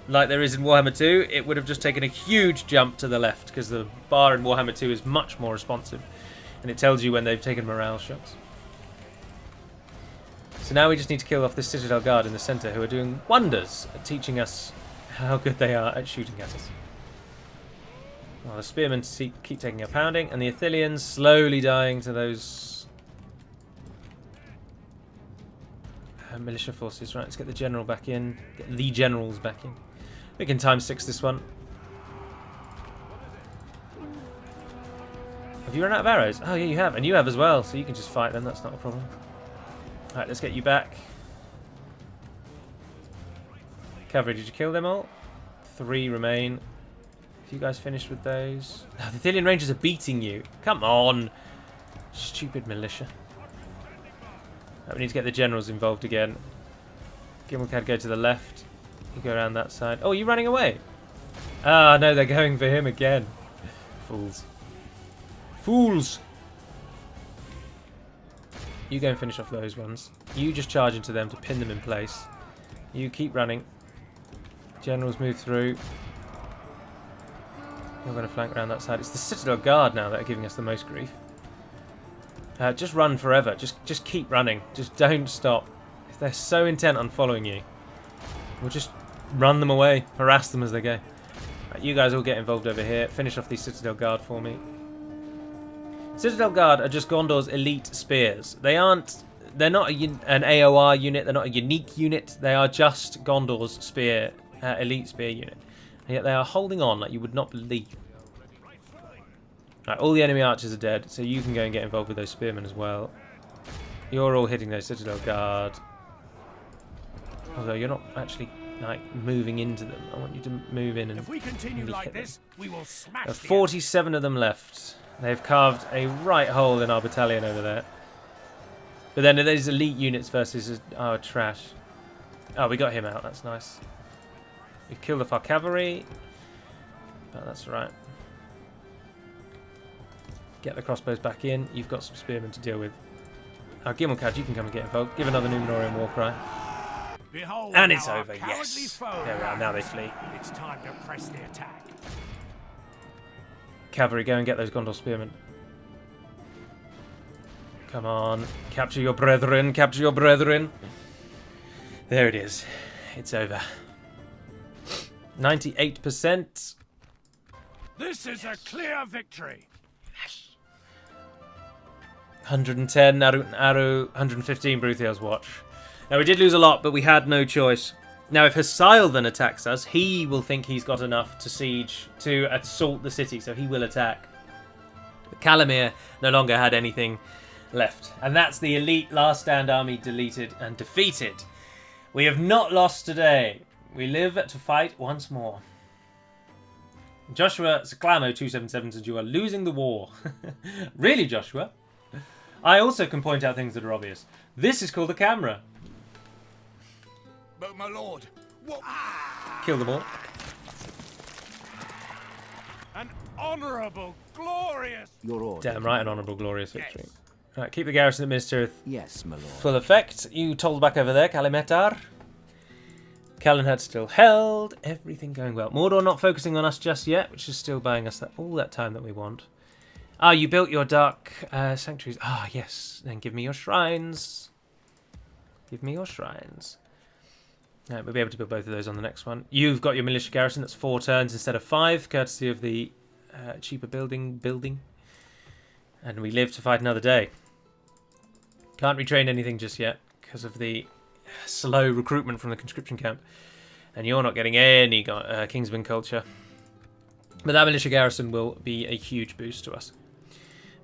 S1: like there is in Warhammer 2, it would have just taken a huge jump to the left, because the bar in Warhammer 2 is much more responsive, and it tells you when they've taken morale shots. So now we just need to kill off this Citadel Guard in the centre, who are doing wonders at teaching us how good they are at shooting at us. Well, the spearmen keep taking a pounding, and the Athelians slowly dying to those militia forces. Right, let's get the general back in. Get the generals back in. We can ×6 this one. Have you run out of arrows? Oh yeah, you have, and you have as well, so you can just fight them. That's not a problem. Alright, let's get you back. Cavalry, did you kill them all? 3 remain. Have you guys finished with those? Oh, the Athelian Rangers are beating you. Come on. Stupid militia. Right, we need to get the generals involved again. Gimmelkad, go to the left. You go around that side. Oh, are you running away? Ah, no, they're going for him again. Fools. Fools! You go and finish off those ones. You just charge into them to pin them in place. You keep running. Generals move through. You're going to flank around that side. It's the Citadel Guard now that are giving us the most grief. Just run forever. Just keep running. Just don't stop. If they're so intent on following you, we'll just run them away. Harass them as they go. Right, you guys all get involved over here. Finish off these Citadel Guard for me. Citadel Guard are just Gondor's elite spears. They're not an AOR unit. They're not a unique unit. They are just Gondor's spear, elite spear unit. And yet they are holding on like you would not believe. Right, all the enemy archers are dead, so you can go and get involved with those spearmen as well. You're all hitting those Citadel Guard. Although you're not actually like moving into them. I want you to move in and
S3: if we continue
S1: really
S3: like this, we will smash.
S1: There are 47 of them left. They've carved a right hole in our battalion over there. But then there's elite units versus our trash. Oh, we got him out. That's nice. We killed off our cavalry. Oh, that's right. Get the crossbows back in. You've got some spearmen to deal with. Oh, Gimmelkad, you can come and get involved. Give another Númenórean war cry.
S3: Behold,
S1: And it's
S3: our
S1: over, yes.
S3: foe.
S1: There we are, now they flee.
S3: It's time to press the attack.
S1: Cavalry, go and get those Gondor spearmen. Come on. Capture your brethren, capture your brethren. There it is. It's over. 98%.
S3: This is a clear victory.
S1: 110, Aru, 115, Bruthiel's watch. Now, we did lose a lot, but we had no choice. Now, if Hisalvan attacks us, he will think he's got enough to siege, to assault the city, so he will attack. But Calamir no longer had anything left. And that's the elite last stand army deleted and defeated. We have not lost today. We live to fight once more. Joshua Zaclamo 277 says you are losing the war. Really, Joshua? I also can point out things that are obvious. This is called a camera.
S3: But my lord, what?
S1: Kill them all.
S3: An honourable, glorious.
S4: Your order.
S1: Damn right, an honourable, glorious victory. Right, keep the garrison at Ministerith
S4: Yes, my lord.
S1: full effect. You told back over there, Kalimetar. Calenhad still held. Everything going well. Mordor not focusing on us just yet, which is still buying us all that time that we want. Ah, you built your dark sanctuaries. Ah, yes. Then give me your shrines. Give me your shrines. Right, we'll be able to build both of those on the next one. You've got your militia garrison. That's 4 turns instead of 5, courtesy of the cheaper building. And we live to fight another day. Can't retrain anything just yet because of the slow recruitment from the conscription camp. And you're not getting any Kingsman culture. But that militia garrison will be a huge boost to us.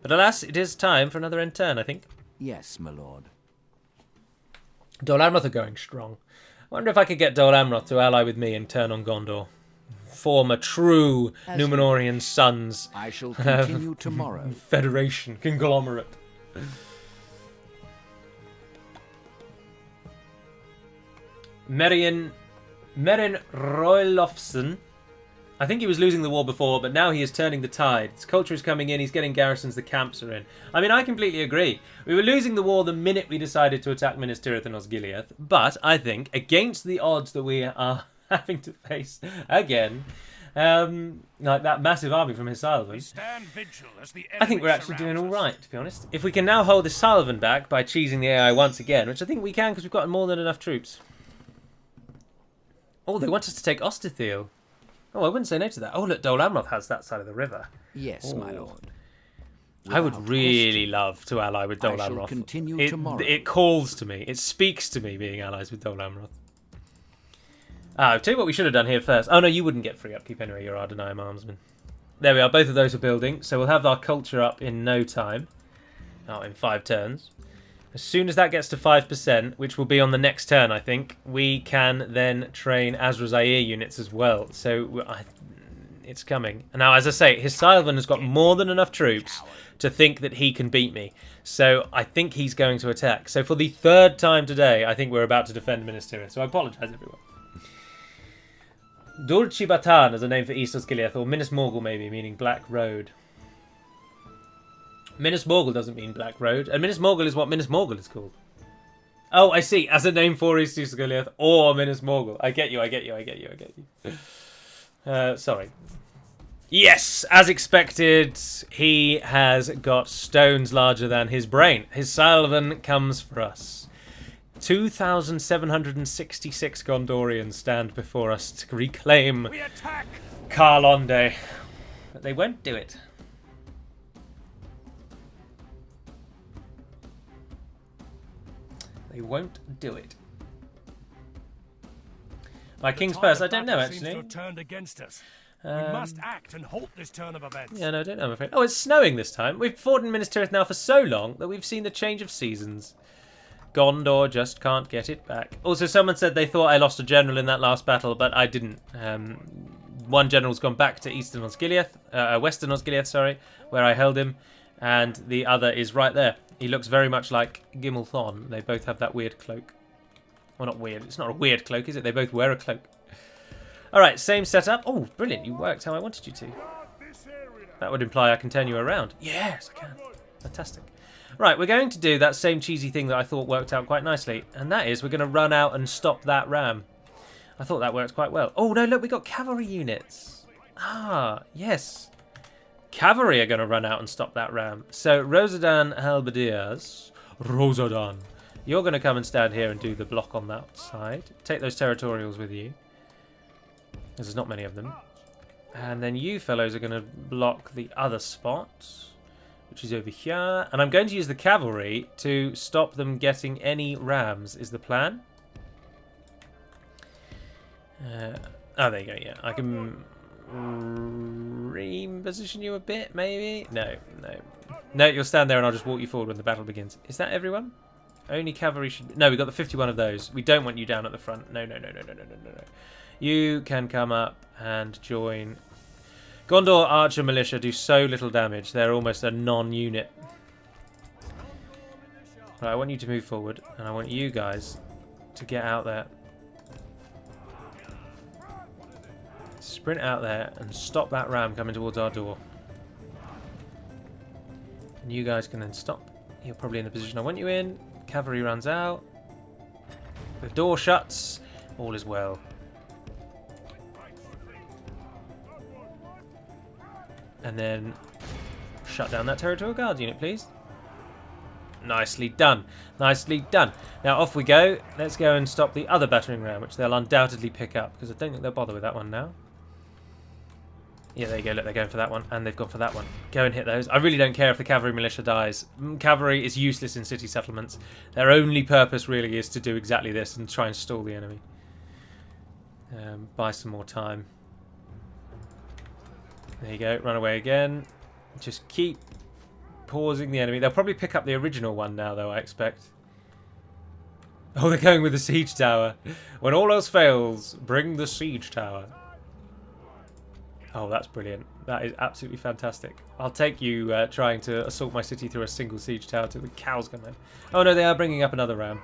S1: But alas, it is time for another end turn, I think.
S4: Yes, my lord.
S1: Dol Amroth are going strong. I wonder if I could get Dol Amroth to ally with me and turn on Gondor. Form a true Númenórean sons.
S4: I shall continue tomorrow.
S1: Federation, conglomerate. Merin Roylofsson. I think he was losing the war before, but now he is turning the tide. His culture is coming in, he's getting garrisons, the camps are in. I mean, I completely agree. We were losing the war the minute we decided to attack Ministerith and Osgiliath, but I think, against the odds that we are having to face again, like that massive army from Hisalvan,
S3: Stand vigil as the
S1: I think we're actually doing all right, to be honest. If we can now hold the Salvan back by cheesing the AI once again, which I think we can because we've got more than enough troops. Oh, they want us to take Ostithiel. Oh, I wouldn't say no to that. Oh, look, Dol Amroth has that side of the river.
S4: Yes, my lord.
S1: I would
S4: Without
S1: really love to ally with Dol
S4: I shall
S1: Amroth.
S4: continue tomorrow.
S1: It calls to me. It speaks to me being allies with Dol Amroth. I'll tell you what we should have done here first. Oh, no, you wouldn't get free upkeep anyway. You're Ar-Adûnâim armsman. There we are. Both of those are building. So we'll have our culture up in no time. Oh, in 5 turns. As soon as that gets to 5%, which will be on the next turn, I think, we can then train Azra Zaire units as well. So it's coming. And now, as I say, Hisalvan has got more than enough troops to think that he can beat me. So I think he's going to attack. So for the 3rd time today, I think we're about to defend Ministerith. So I apologise, everyone. Dulcibatan is a name for East Osgiliath, or Minas Morgul maybe, meaning Black Road. Minas Morgul doesn't mean Black Road, and Minas Morgul is what Minas Morgul is called. Oh, I see, as a name for East Osgiliath, or Minas Morgul. I get you. Sorry. Yes, as expected, he has got stones larger than his brain. His Salvan comes for us. 2,766 Gondorians stand before us to reclaim
S3: We attack.
S1: Karlonde. But they won't do it. They won't do it. My King's Purse, I don't know
S3: Seems to
S1: actually.
S3: have turned against us. We must act and halt this turn of events.
S1: Yeah, no, I don't know, I'm afraid. Oh, it's snowing this time. We've fought in Ministerith now for so long that we've seen the change of seasons. Gondor just can't get it back. Also, someone said they thought I lost a general in that last battle, but I didn't. One general's gone back to Western Osgiliath, sorry, where I held him, and the other is right there. He looks very much like Gimmelthon. They both have that weird cloak. Well, not weird. It's not a weird cloak, is it? They both wear a cloak. All right, same setup. Oh, brilliant. You worked how I wanted you to. That would imply I can turn you around. Yes, I can. Fantastic. Right, we're going to do that same cheesy thing that I thought worked out quite nicely, and that is we're going to run out and stop that ram. I thought that worked quite well. Oh, no, look, we got cavalry units. Ah, yes. Cavalry are going to run out and stop that ram. So, Rosadan Halberdiers, Rosadan, you're going to come and stand here and do the block on that side. Take those territorials with you. There's not many of them. And then you fellows are going to block the other spot, which is over here. And I'm going to use the cavalry to stop them getting any rams, is the plan. Oh, there you go, yeah. I can reposition you a bit, maybe? No. No, you'll stand there and I'll just walk you forward when the battle begins. Is that everyone? Only cavalry should... No, we've got the 51 of those. We don't want you down at the front. No. You can come up and join. Gondor Archer Militia do so little damage. They're almost a non-unit. Right, I want you to move forward, and I want you guys to get out there. Sprint out there and stop that ram coming towards our door. And you guys can then stop. You're probably in the position I want you in. Cavalry runs out. The door shuts. All is well. And then shut down that Territorial Guards unit, please. Nicely done. Nicely done. Now off we go. Let's go and stop the other battering ram, which they'll undoubtedly pick up, because I don't think they'll bother with that one now. Yeah, there you go. Look, they're going for that one, and they've gone for that one. Go and hit those. I really don't care if the cavalry militia dies. Cavalry is useless in city settlements. Their only purpose really is to do exactly this and try and stall the enemy. Buy some more time. There you go. Run away again. Just keep pausing the enemy. They'll probably pick up the original one now, though, I expect. Oh, they're going with the siege tower. When all else fails, bring the siege tower. Oh, that's brilliant. That is absolutely fantastic. I'll take you trying to assault my city through a single siege tower till the cows come in. Oh, no, they are bringing up another ram.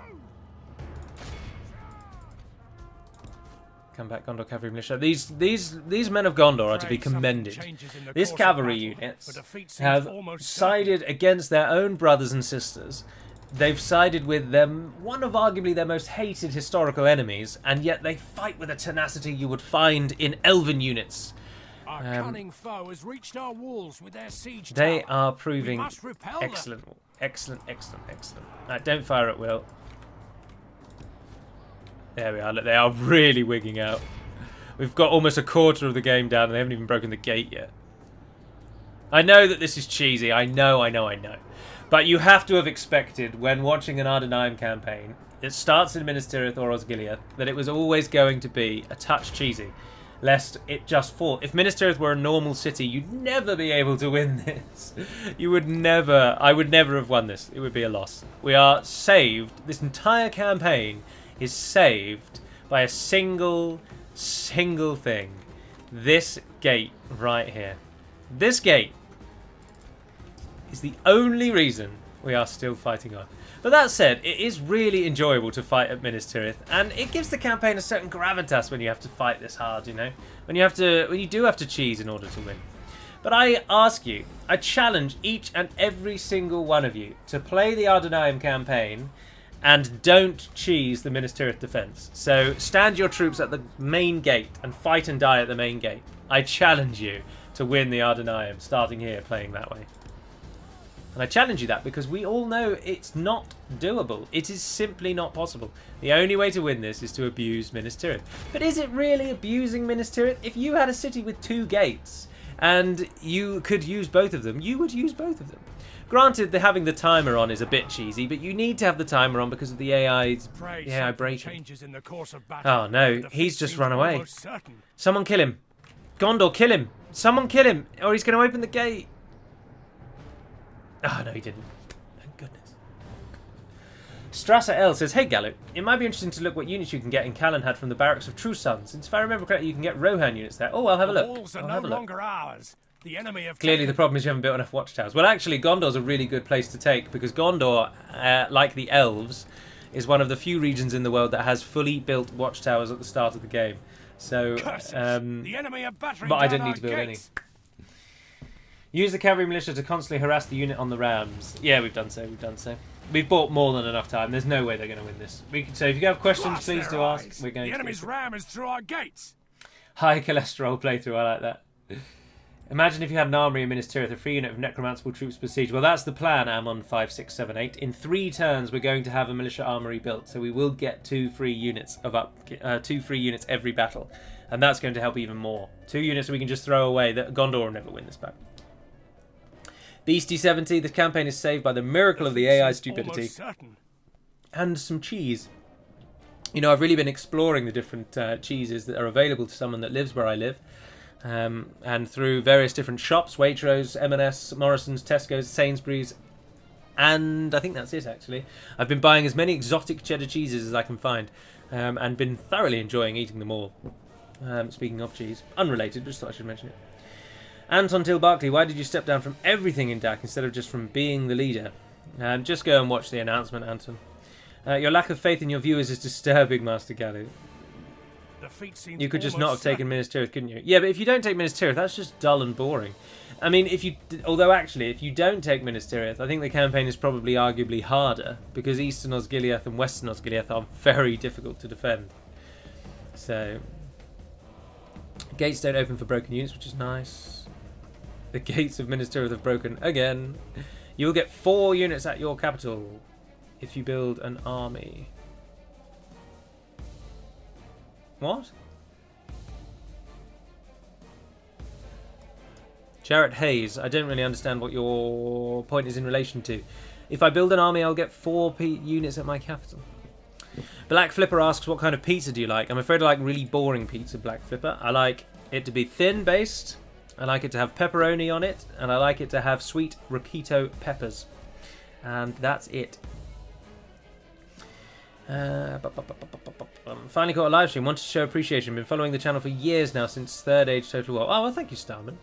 S1: Come back, Gondor Cavalry Militia. These men of Gondor are to be commended. These cavalry units have sided against their own brothers and sisters. They've sided with them, one of arguably their most hated historical enemies, and yet they fight with a tenacity you would find in elven units.
S3: Our cunning foe has reached our walls with their siege
S1: They
S3: tower.
S1: are proving
S3: We must repel
S1: excellent, excellent, excellent, excellent. Don't fire at will. There we are. Look, they are really wigging out. We've got almost a quarter of the game down, and they haven't even broken the gate yet. I know that this is cheesy. I know. But you have to have expected, when watching an Ar-Adûnâim campaign that starts in Ministerith or Osgiliath, that it was always going to be a touch cheesy, lest it just fall. If Ministerith were a normal city, you'd never be able to win this. You would never. I would never have won this. It would be a loss. We are saved. This entire campaign is saved by a single thing. This gate right here. This gate is the only reason we are still fighting on. But that said, it is really enjoyable to fight at Ministerith, and it gives the campaign a certain gravitas when you have to fight this hard, you know? When you do have to cheese in order to win. But I ask you, I challenge each and every single one of you to play the Ar-Adûnâim campaign and don't cheese the Ministerith defense. So stand your troops at the main gate and fight and die at the main gate. I challenge you to win the Ar-Adûnâim, starting here, playing that way. And I challenge you that because we all know it's not doable. It is simply not possible. The only way to win this is to abuse Ministerith. But is it really abusing Ministerith? If you had a city with 2 gates and you could use both of them, you would use both of them. Granted, having the timer on is a bit cheesy, but you need to have the timer on because of the AI breaking. Oh no, he's just run away. Someone kill him. Gondor, kill him. Someone kill him, or he's going to open the gate. Oh no, he didn't. Thank goodness. Strasser L says, hey Gallo, it might be interesting to look what units you can get in Calenhad from the barracks of True Sons. Since if I remember correctly, you can get Rohan units there. Oh, I'll have a look.
S3: The walls are no longer ours. The enemy have
S1: Clearly the problem is you haven't built enough watchtowers. Well, actually, Gondor's a really good place to take because Gondor, like the elves, is one of the few regions in the world that has fully built watchtowers at the start of the game. So,
S3: the enemy are battering
S1: but I
S3: down
S1: didn't need to build
S3: our
S1: any.
S3: gates.
S1: Use the cavalry militia to constantly harass the unit on the rams. Yeah, we've done so. We've bought more than enough time. There's no way they're going to win this. So if you have questions,
S3: Blast
S1: please
S3: their
S1: do
S3: eyes.
S1: ask. We're going
S3: the
S1: to
S3: enemy's ram is through our gates.
S1: High cholesterol playthrough. I like that. Imagine if you had an armory in Ministerith, a free unit of necromanceable troops per siege. Well, that's the plan, Ammon 5678. In 3 turns, we're going to have a militia armory built, so we will get 2 free units every battle, and that's going to help even more. 2 units we can just throw away. That Gondor will never win this battle. Beastie 70. The campaign is saved by the miracle of the AI stupidity and some cheese. You know, I've really been exploring the different cheeses that are available to someone that lives where I live. And through various different shops, Waitrose, M&S, Morrison's, Tesco's, Sainsbury's, and I think that's it actually. I've been buying as many exotic cheddar cheeses as I can find, and been thoroughly enjoying eating them all. Speaking of cheese. Unrelated, just thought I should mention it. Anton Till Barkley, why did you step down from everything in DaC instead of just from being the leader? Just go and watch the announcement, Anton. Your lack of faith in your viewers is disturbing, Master Gallu. You could just not have taken Ministerith, couldn't you? Yeah, but if you don't take Ministerith, that's just dull and boring. I mean, although actually, if you don't take Ministerith, I think the campaign is probably arguably harder, because Eastern Osgiliath and Western Osgiliath are very difficult to defend. So, gates don't open for broken units, which is nice. The gates of Ministerith have broken again. You will get 4 units at your capital if you build an army. What? Jarrett Hayes, I don't really understand what your point is in relation to. If I build an army, I'll get 4 units at my capital. Black Flipper asks, what kind of pizza do you like? I'm afraid I like really boring pizza, Black Flipper. I like it to be thin-based, I like it to have pepperoni on it, and I like it to have sweet Raquito peppers. And that's it. Finally got a live stream. Want to show appreciation. Been following the channel for years now, since Third Age Total War. Oh, well, thank you, Starman.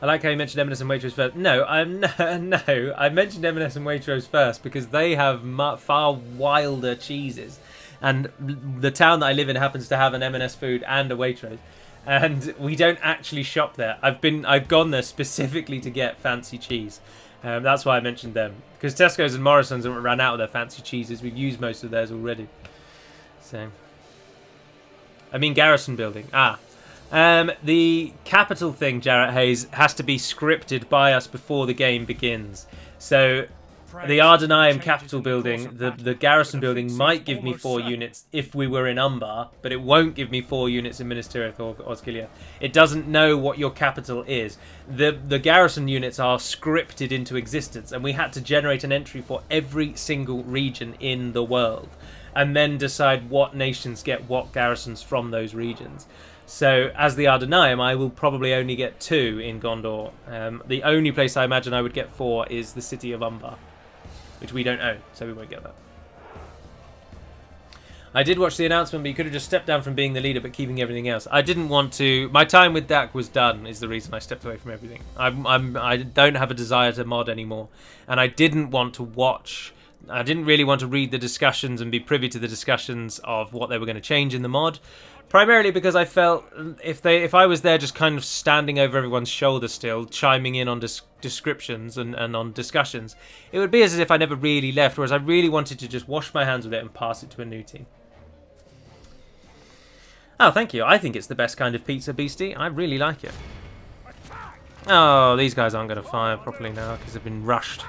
S1: I like how you mentioned M&S and Waitrose first. No, I mentioned M&S and Waitrose first because they have far wilder cheeses, and the town that I live in happens to have an M&S food and a Waitrose, and we don't actually shop there. I've gone there specifically to get fancy cheese. That's why I mentioned them, because Tesco's and Morrison's haven't run out of their fancy cheeses. We've used most of theirs already. So, I mean garrison building. The capital thing, Jarrett Hayes, has to be scripted by us before the game begins. So, the Ar-Adûnâim capital building, the garrison building, might give me 4 units if we were in Umbar, but it won't give me 4 units in Ministerith or Osgiliath. It doesn't know what your capital is. The garrison units are scripted into existence, and we had to generate an entry for every single region in the world, and then decide what nations get what garrisons from those regions. So, as the Ar-Adûnâim, I will probably only get 2 in Gondor. The only place I imagine I would get 4 is the city of Umbar, which we don't own, so we won't get that. I did watch the announcement, but you could have just stepped down from being the leader but keeping everything else. I didn't want to. My time with DaC was done, is the reason I stepped away from everything. I don't have a desire to mod anymore, and I didn't want to watch. I didn't really want to read the discussions and be privy to the discussions of what they were going to change in the mod. Primarily because I felt if I was there just kind of standing over everyone's shoulder still, chiming in on descriptions and on discussions, it would be as if I never really left, whereas I really wanted to just wash my hands with it and pass it to a new team. Oh, thank you. I think it's the best kind of pizza, Beastie. I really like it. Oh, these guys aren't going to fire properly now because they've been rushed.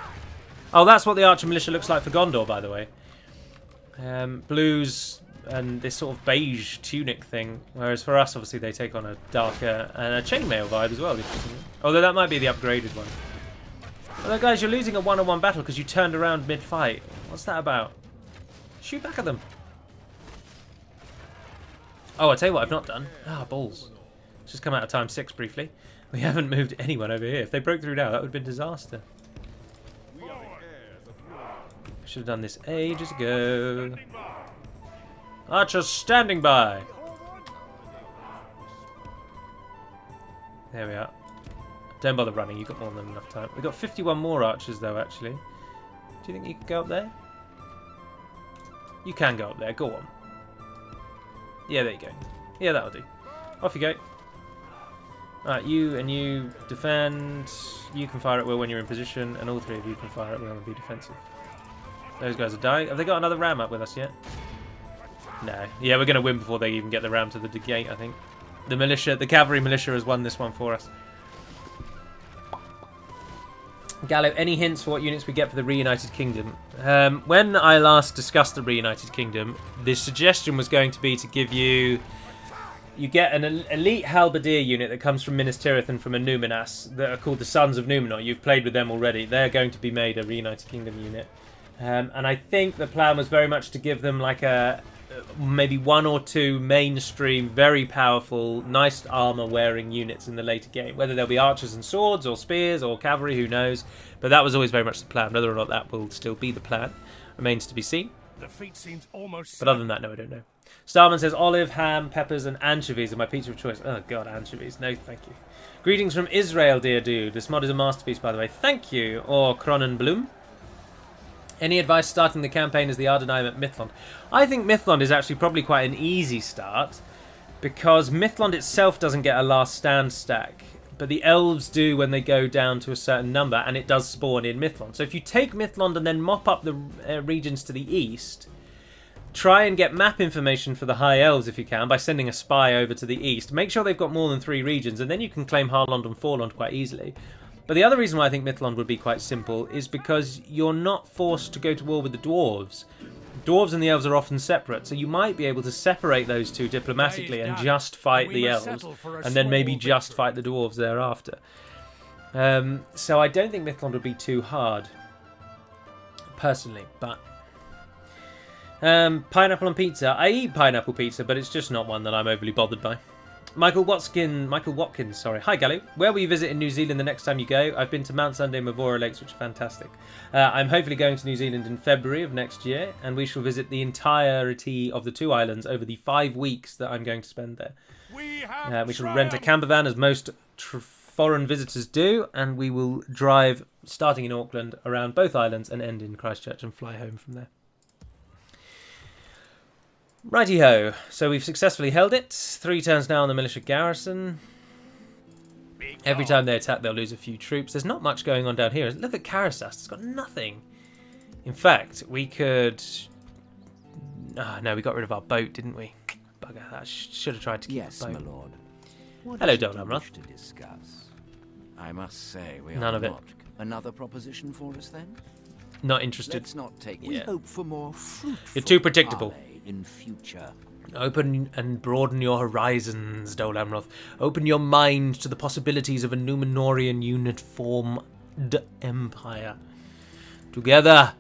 S1: Oh, that's what the Archer Militia looks like for Gondor, by the way. Blues and this sort of beige tunic thing, whereas for us, obviously, they take on a darker and a chainmail vibe as well. Although that might be the upgraded one. Although, guys, you're losing a one-on-one battle because you turned around mid-fight. What's that about? Shoot back at them. Oh, I'll tell you what I've not done. Balls. Let's just come out of time 6 briefly. We haven't moved anyone over here. If they broke through now, that would have been disaster. Should have done this ages ago. Archers standing by. There we are. Don't bother running, you've got more than enough time. We've got 51 more archers though, actually. Do you think you can go up there? You can go up there, go on. Yeah, there you go. Yeah, that'll do. Off you go. Alright, you and you defend. You can fire at will when you're in position, and all 3 of you can fire at will and be defensive. Those guys are dying. Have they got another ram up with us yet? No. Yeah, we're going to win before they even get the ram to the gate, I think. The militia, the cavalry militia has won this one for us. Gallo, any hints for what units we get for the Reunited Kingdom? When I last discussed the Reunited Kingdom, the suggestion was going to be to give you... You get an elite halberdier unit that comes from Ministerith and from Numinas that are called the Sons of Numenor. You've played with them already. They're going to be made a Reunited Kingdom unit. And I think the plan was very much to give them like a... maybe 1 or 2 mainstream, very powerful, nice armor-wearing units in the later game. Whether they'll be archers and swords, or spears, or cavalry, who knows. But that was always very much the plan. Whether or not that will still be the plan remains to be seen.
S3: The feat seems almost
S1: but other than that, no, I don't know. Starman says olive, ham, peppers, and anchovies are my pizza of choice. Oh god, anchovies. No, thank you. Greetings from Israel, dear dude. This mod is a masterpiece, by the way. Thank you. Or Cronenblum. Any advice starting the campaign as the Ar-Adûnâim at Mythlond? I think Mythlond is actually probably quite an easy start, because Mythlond itself doesn't get a last stand stack, but the elves do when they go down to a certain number, and it does spawn in Mythlond. So if you take Mythlond and then mop up the regions to the east, try and get map information for the High Elves if you can by sending a spy over to the east. Make sure they've got more than 3 regions, and then you can claim Harlond and Forlond quite easily. But the other reason why I think Mythlond would be quite simple is because you're not forced to go to war with the dwarves. Dwarves and the elves are often separate, so you might be able to separate those two diplomatically and just fight the elves, and then maybe just fight the dwarves thereafter. So I don't think Mythlond would be too hard, personally, but... pineapple on pizza. I eat pineapple pizza, but it's just not one that I'm overly bothered by. Michael Watkins, sorry. Hi, Gallu. Where will you visit in New Zealand the next time you go? I've been to Mount Sunday and Mavora Lakes, which are fantastic. I'm hopefully going to New Zealand in February of next year, and we shall visit the entirety of the 2 islands over the 5 weeks that I'm going to spend there. We shall rent a camper van, as most foreign visitors do, and we will drive, starting in Auckland, around both islands and end in Christchurch and fly home from there. Righty-ho, so we've successfully held it. 3 turns now on the militia garrison. Every time they attack, they'll lose a few troops. There's not much going on down here. Look at Karasast, it's got nothing. In fact, we could... Oh, no, we got rid of our boat, didn't we? Bugger, that should have tried to keep the boat.
S4: Yes, my lord. What
S1: Hello,
S4: is it
S1: Don
S4: you
S1: Amroth.
S4: wish to discuss? I must say, we
S1: None
S4: are
S1: of it.
S4: not. Another proposition for us, then?
S1: Not interested.
S4: Let's not take... We hope for more fruitful
S1: You're too predictable.
S4: parley in future.
S1: Open and broaden your horizons, Dol Amroth. Open your mind to the possibilities of a Númenórean unit-formed empire. Together,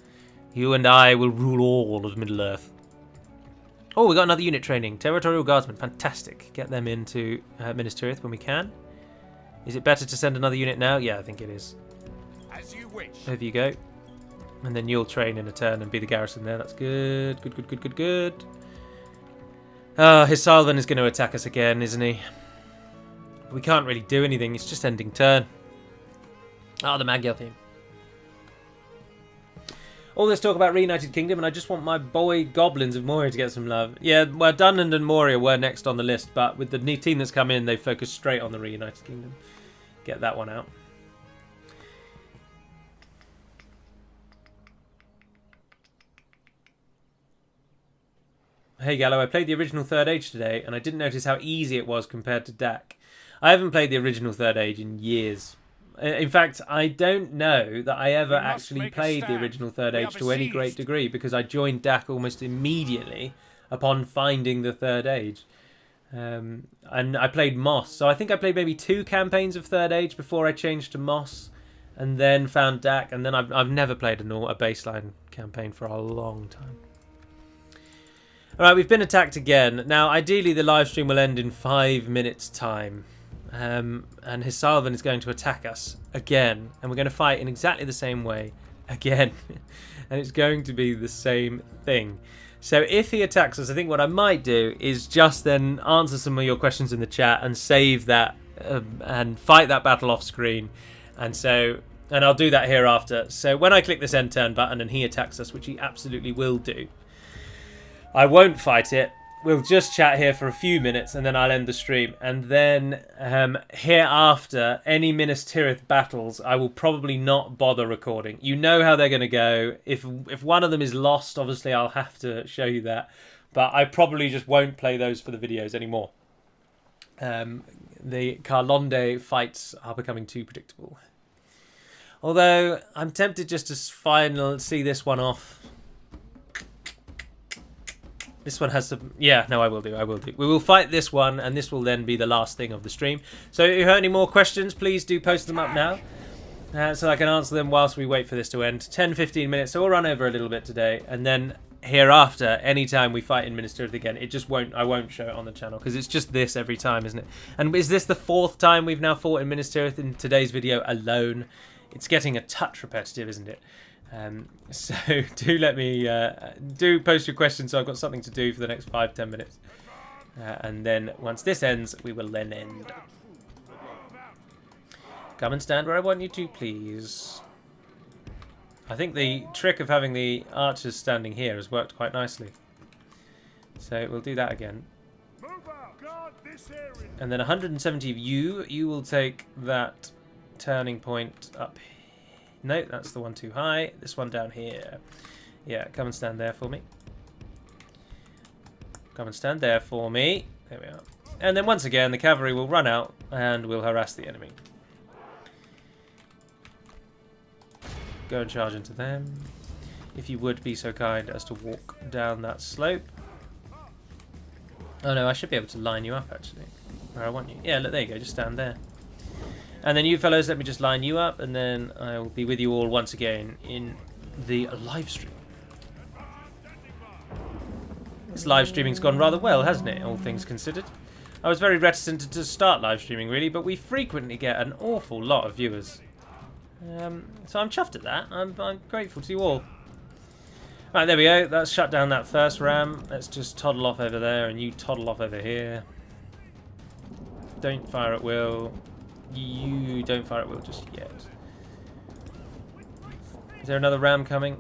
S1: you and I will rule all of Middle-earth. Oh, we got another unit training. Territorial Guardsmen. Fantastic. Get them into Ministerith when we can. Is it better to send another unit now? Yeah, I think it is.
S3: As you wish.
S1: There you go. And then you'll train in a turn and be the garrison there. That's good. Good. Hisalvan is going to attack us again, isn't he? We can't really do anything. It's just ending turn. Ah, the Magyar theme. All this talk about Reunited Kingdom, and I just want my boy Goblins of Moria to get some love. Yeah, well, Dunland and Moria were next on the list, but with the new team that's come in, they focused straight on the Reunited Kingdom. Get that one out. Hey Gallo, I played the original Third Age today, and I didn't notice how easy it was compared to DaC. I haven't played the original Third Age in years. In fact, I don't know that I ever actually played the original Third Age to any great degree, because I joined DaC almost immediately upon finding the Third Age. And I played Moss, so I think I played maybe 2 campaigns of Third Age before I changed to Moss, and then found DaC, and then I've never played a baseline campaign for a long time. Alright, we've been attacked again. Now, ideally, the live stream will end in 5 minutes' time. And Hisalvan is going to attack us again. And we're going to fight in exactly the same way again. And it's going to be the same thing. So if he attacks us, I think what I might do is just then answer some of your questions in the chat and save that and fight that battle off screen. And I'll do that hereafter. So when I click this end turn button and he attacks us, which he absolutely will do, I won't fight it. We'll just chat here for a few minutes and then I'll end the stream. And then hereafter, any Ministerith battles, I will probably not bother recording. You know how they're going to go. If one of them is lost, obviously I'll have to show you that. But I probably just won't play those for the videos anymore. The Carlonde fights are becoming too predictable. Although, I'm tempted just to see this one off. This one has some... Yeah, no, I will do. We will fight this one, and this will then be the last thing of the stream. So if you have any more questions, please do post them up now. So I can answer them whilst we wait for this to end. 10-15 minutes, so we'll run over a little bit today. And then hereafter, anytime we fight in Ministerith again, I won't show it on the channel, because it's just this every time, isn't it? And is this the 4th time we've now fought in Ministerith in today's video alone? It's getting a touch repetitive, isn't it? So do let me do post your questions, so I've got something to do for the next 5-10 minutes. And then once this ends, we will then end. Come and stand where I want you to, please. I think the trick of having the archers standing here has worked quite nicely. So we'll do that again. And then 170 of you. You will take that turning point up. No, that's the one too high. This one down here. Yeah, come and stand there for me. Come and stand there for me. There we are. And then once again, the cavalry will run out and will harass the enemy. Go and charge into them. If you would be so kind as to walk down that slope. Oh no, I should be able to line you up actually, where I want you. Yeah, look, there you go, just stand there. And then you fellows, let me just line you up, and then I will be with you all once again in the live stream. This live streaming's gone rather well, hasn't it, all things considered? I was very reticent to start live streaming really, but we frequently get an awful lot of viewers. So I'm chuffed at that. I'm grateful to you all. Right, there we go. That's shut down that first ram. Let's just toddle off over there, and you toddle off over here. Don't fire at will. You don't fire at will just yet. Is there another ram coming?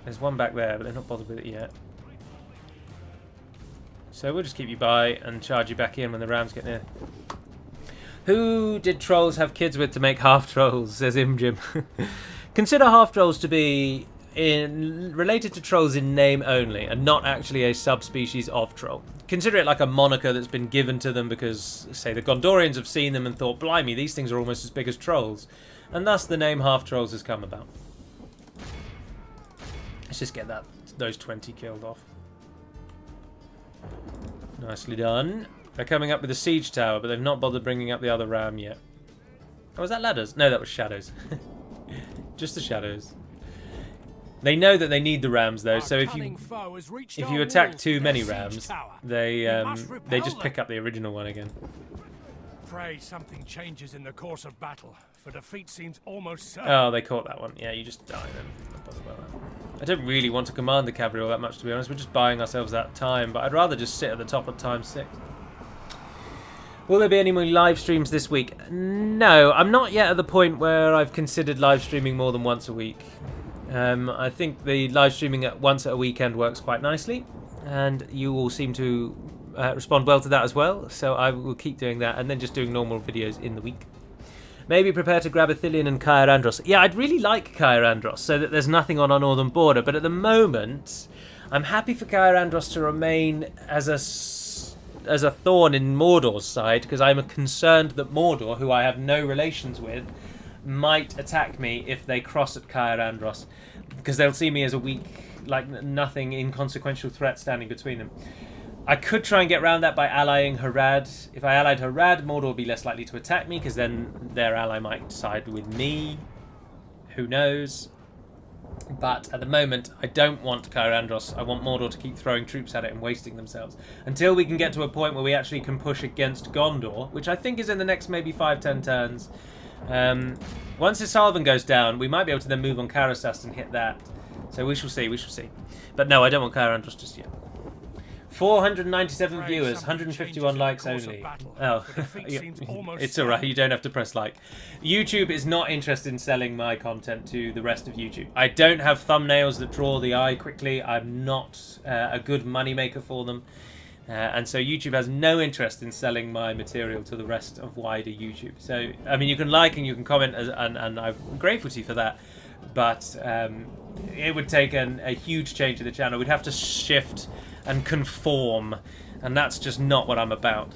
S1: There's one back there, but they're not bothered with it yet. So we'll just keep you by and charge you back in when the rams get near. Who did trolls have kids with to make half-trolls, says Imjim. Consider half-trolls to be related to trolls in name only, and not actually a subspecies of troll. Consider it like a moniker that's been given to them because, say, the Gondorians have seen them and thought, blimey, these things are almost as big as trolls. And thus the name half-trolls has come about. Let's just get those 20 killed off. Nicely done. They're coming up with a siege tower, but they've not bothered bringing up the other ram yet. Oh, was that ladders? No, that was shadows. Just the shadows. They know that they need the rams, though, so if you attack too many rams, they just pick up the original one again.
S3: Pray something changes in the course of battle, for defeat seems almost certain.
S1: Oh, they caught that one. Yeah, you just die then. Not bothered about that. I don't really want to command the cavalry all that much, to be honest. We're just buying ourselves that time, but I'd rather just sit at the top of ×6. Will there be any more live streams this week? No, I'm not yet at the point where I've considered live streaming more than once a week. I think the live streaming at once a weekend works quite nicely, and you all seem to respond well to that as well, so I will keep doing that, and then just doing normal videos in the week. Maybe prepare to grab Athelion and Caer Andros. Yeah, I'd really like Caer Andros, so that there's nothing on our northern border, but at the moment, I'm happy for Caer Andros to remain as a thorn in Mordor's side, because I'm concerned that Mordor, who I have no relations with, might attack me if they cross at Caer Andros, because they'll see me as a weak, like nothing inconsequential threat standing between them. I could try and get around that by allying Harad. If I allied Harad, Mordor would be less likely to attack me, because then their ally might side with me. Who knows? But at the moment, I don't want Caer Andros. I want Mordor to keep throwing troops at it and wasting themselves. Until we can get to a point where we actually can push against Gondor, which I think is in the next maybe 5-10 turns. Once Isalvan goes down, we might be able to then move on Karasast and hit that. So we shall see, we shall see. But no, I don't want Caer Andros just yet. 497 viewers, 151 likes only. Oh, it's alright, you don't have to press like. YouTube is not interested in selling my content to the rest of YouTube. I don't have thumbnails that draw the eye quickly. I'm not a good moneymaker for them. And so YouTube has no interest in selling my material to the rest of wider YouTube. So, I mean, you can like and you can comment, and I'm grateful to you for that. But it would take a huge change to the channel. We'd have to shift and conform, and that's just not what I'm about.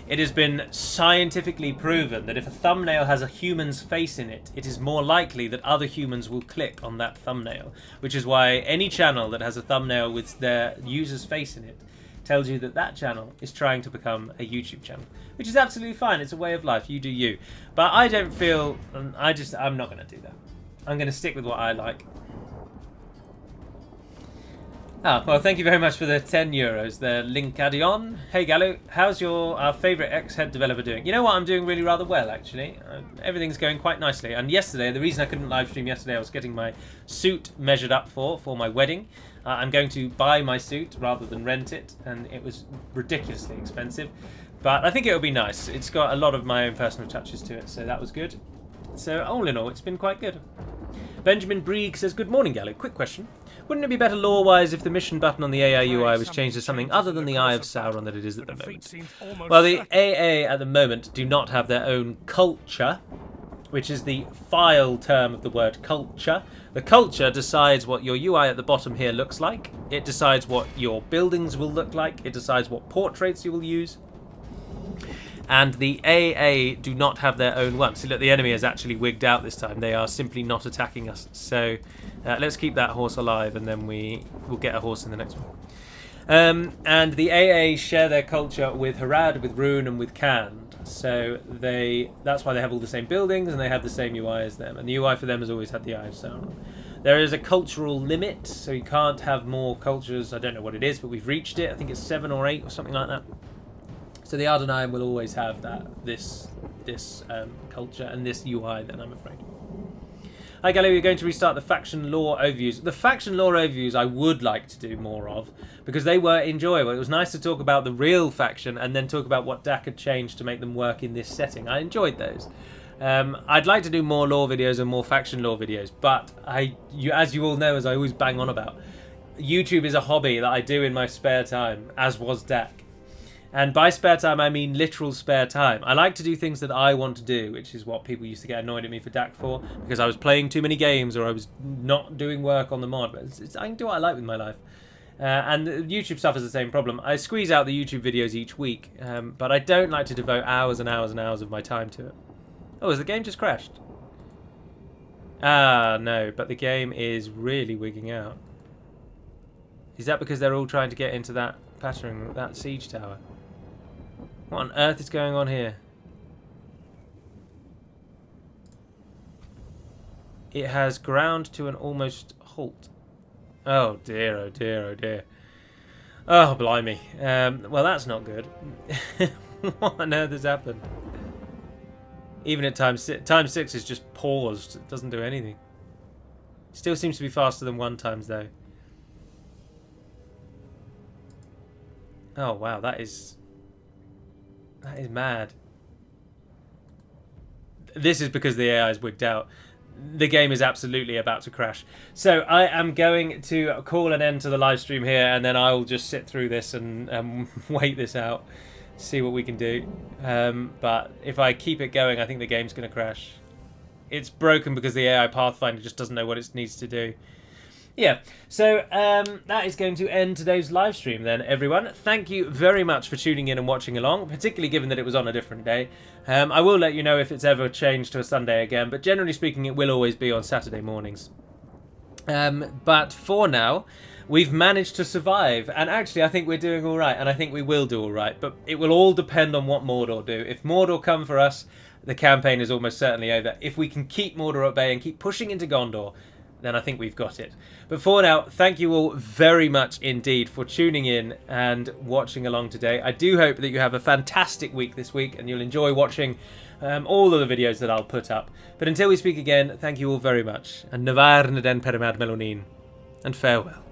S1: It has been scientifically proven that if a thumbnail has a human's face in it, it is more likely that other humans will click on that thumbnail, which is why any channel that has a thumbnail with their user's face in it tells you that that channel is trying to become a YouTube channel, which is absolutely fine. It's a way of life. You do you. But I don't feel... I'm not going to do that. I'm going to stick with what I like. Ah, well, thank you very much for the 10 euros there, Linkadion. Hey, Gallo, how's our favourite X-Head developer doing? You know what, I'm doing really rather well, actually. Everything's going quite nicely. And yesterday, the reason I couldn't live stream yesterday, I was getting my suit measured up for my wedding. I'm going to buy my suit rather than rent it, and it was ridiculously expensive. But I think it'll be nice. It's got a lot of my own personal touches to it, so that was good. So all in all, it's been quite good. Benjamin Brieg says, good morning, Gallo. Quick question. Wouldn't it be better lore-wise if the mission button on the AI UI was changed to something other than the Eye of Sauron that it is at the moment? Well, the AA at the moment do not have their own culture, which is the file term of the word culture. The culture decides what your UI at the bottom here looks like. It decides what your buildings will look like. It decides what portraits you will use. And the AA do not have their own one. See, look, the enemy is actually wigged out this time. They are simply not attacking us. So let's keep that horse alive, and then we'll get a horse in the next one. And the AA share their culture with Harad, with Rune, and with Khand. So that's why they have all the same buildings, and they have the same UI as them. And the UI for them has always had the Eye of Sauron. There is a cultural limit, so you can't have more cultures. I don't know what it is, but we've reached it. I think it's 7 or 8 or something like that. So the Ar-Adûnâim will always have this culture and this UI then, I'm afraid. Hi Gallo, you're going to restart the faction lore overviews. The faction lore overviews I would like to do more of, because they were enjoyable. It was nice to talk about the real faction and then talk about what DaC had changed to make them work in this setting. I enjoyed those. I'd like to do more lore videos and more faction lore videos, but as you all know, as I always bang on about, YouTube is a hobby that I do in my spare time, as was DaC. And by spare time, I mean literal spare time. I like to do things that I want to do, which is what people used to get annoyed at me for DaC for, because I was playing too many games or I was not doing work on the mod. But I can do what I like with my life. And the YouTube stuff is the same problem. I squeeze out the YouTube videos each week, but I don't like to devote hours and hours and hours of my time to it. Oh, has the game just crashed? Ah, no, but the game is really wigging out. Is that because they're all trying to get into that pattern, that siege tower? What on earth is going on here? It has ground to an almost halt. Oh dear, oh dear, oh dear. Oh, blimey. Well, that's not good. What on earth has happened? Even at time 6 is just paused. It doesn't do anything. Still seems to be faster than 1 times though. Oh wow, that is mad. This is because the AI is wigged out. The game is absolutely about to crash. So I am going to call an end to the live stream here, and then I'll just sit through this and wait this out, see what we can do. But if I keep it going, I think the game's going to crash. It's broken because the AI Pathfinder just doesn't know what it needs to do. Yeah, so that is going to end today's live stream then, everyone. Thank you very much for tuning in and watching along, particularly given that it was on a different day. I will let you know if it's ever changed to a Sunday again, but generally speaking, it will always be on Saturday mornings. But for now, we've managed to survive, and actually I think we're doing all right, and I think we will do all right, but it will all depend on what Mordor do. If Mordor come for us, the campaign is almost certainly over. If we can keep Mordor at bay and keep pushing into Gondor, then I think we've got it. But for now, thank you all very much indeed for tuning in and watching along today. I do hope that you have a fantastic week this week and you'll enjoy watching all of the videos that I'll put up. But until we speak again, thank you all very much. And Navar na den Perimad Melonin. And farewell.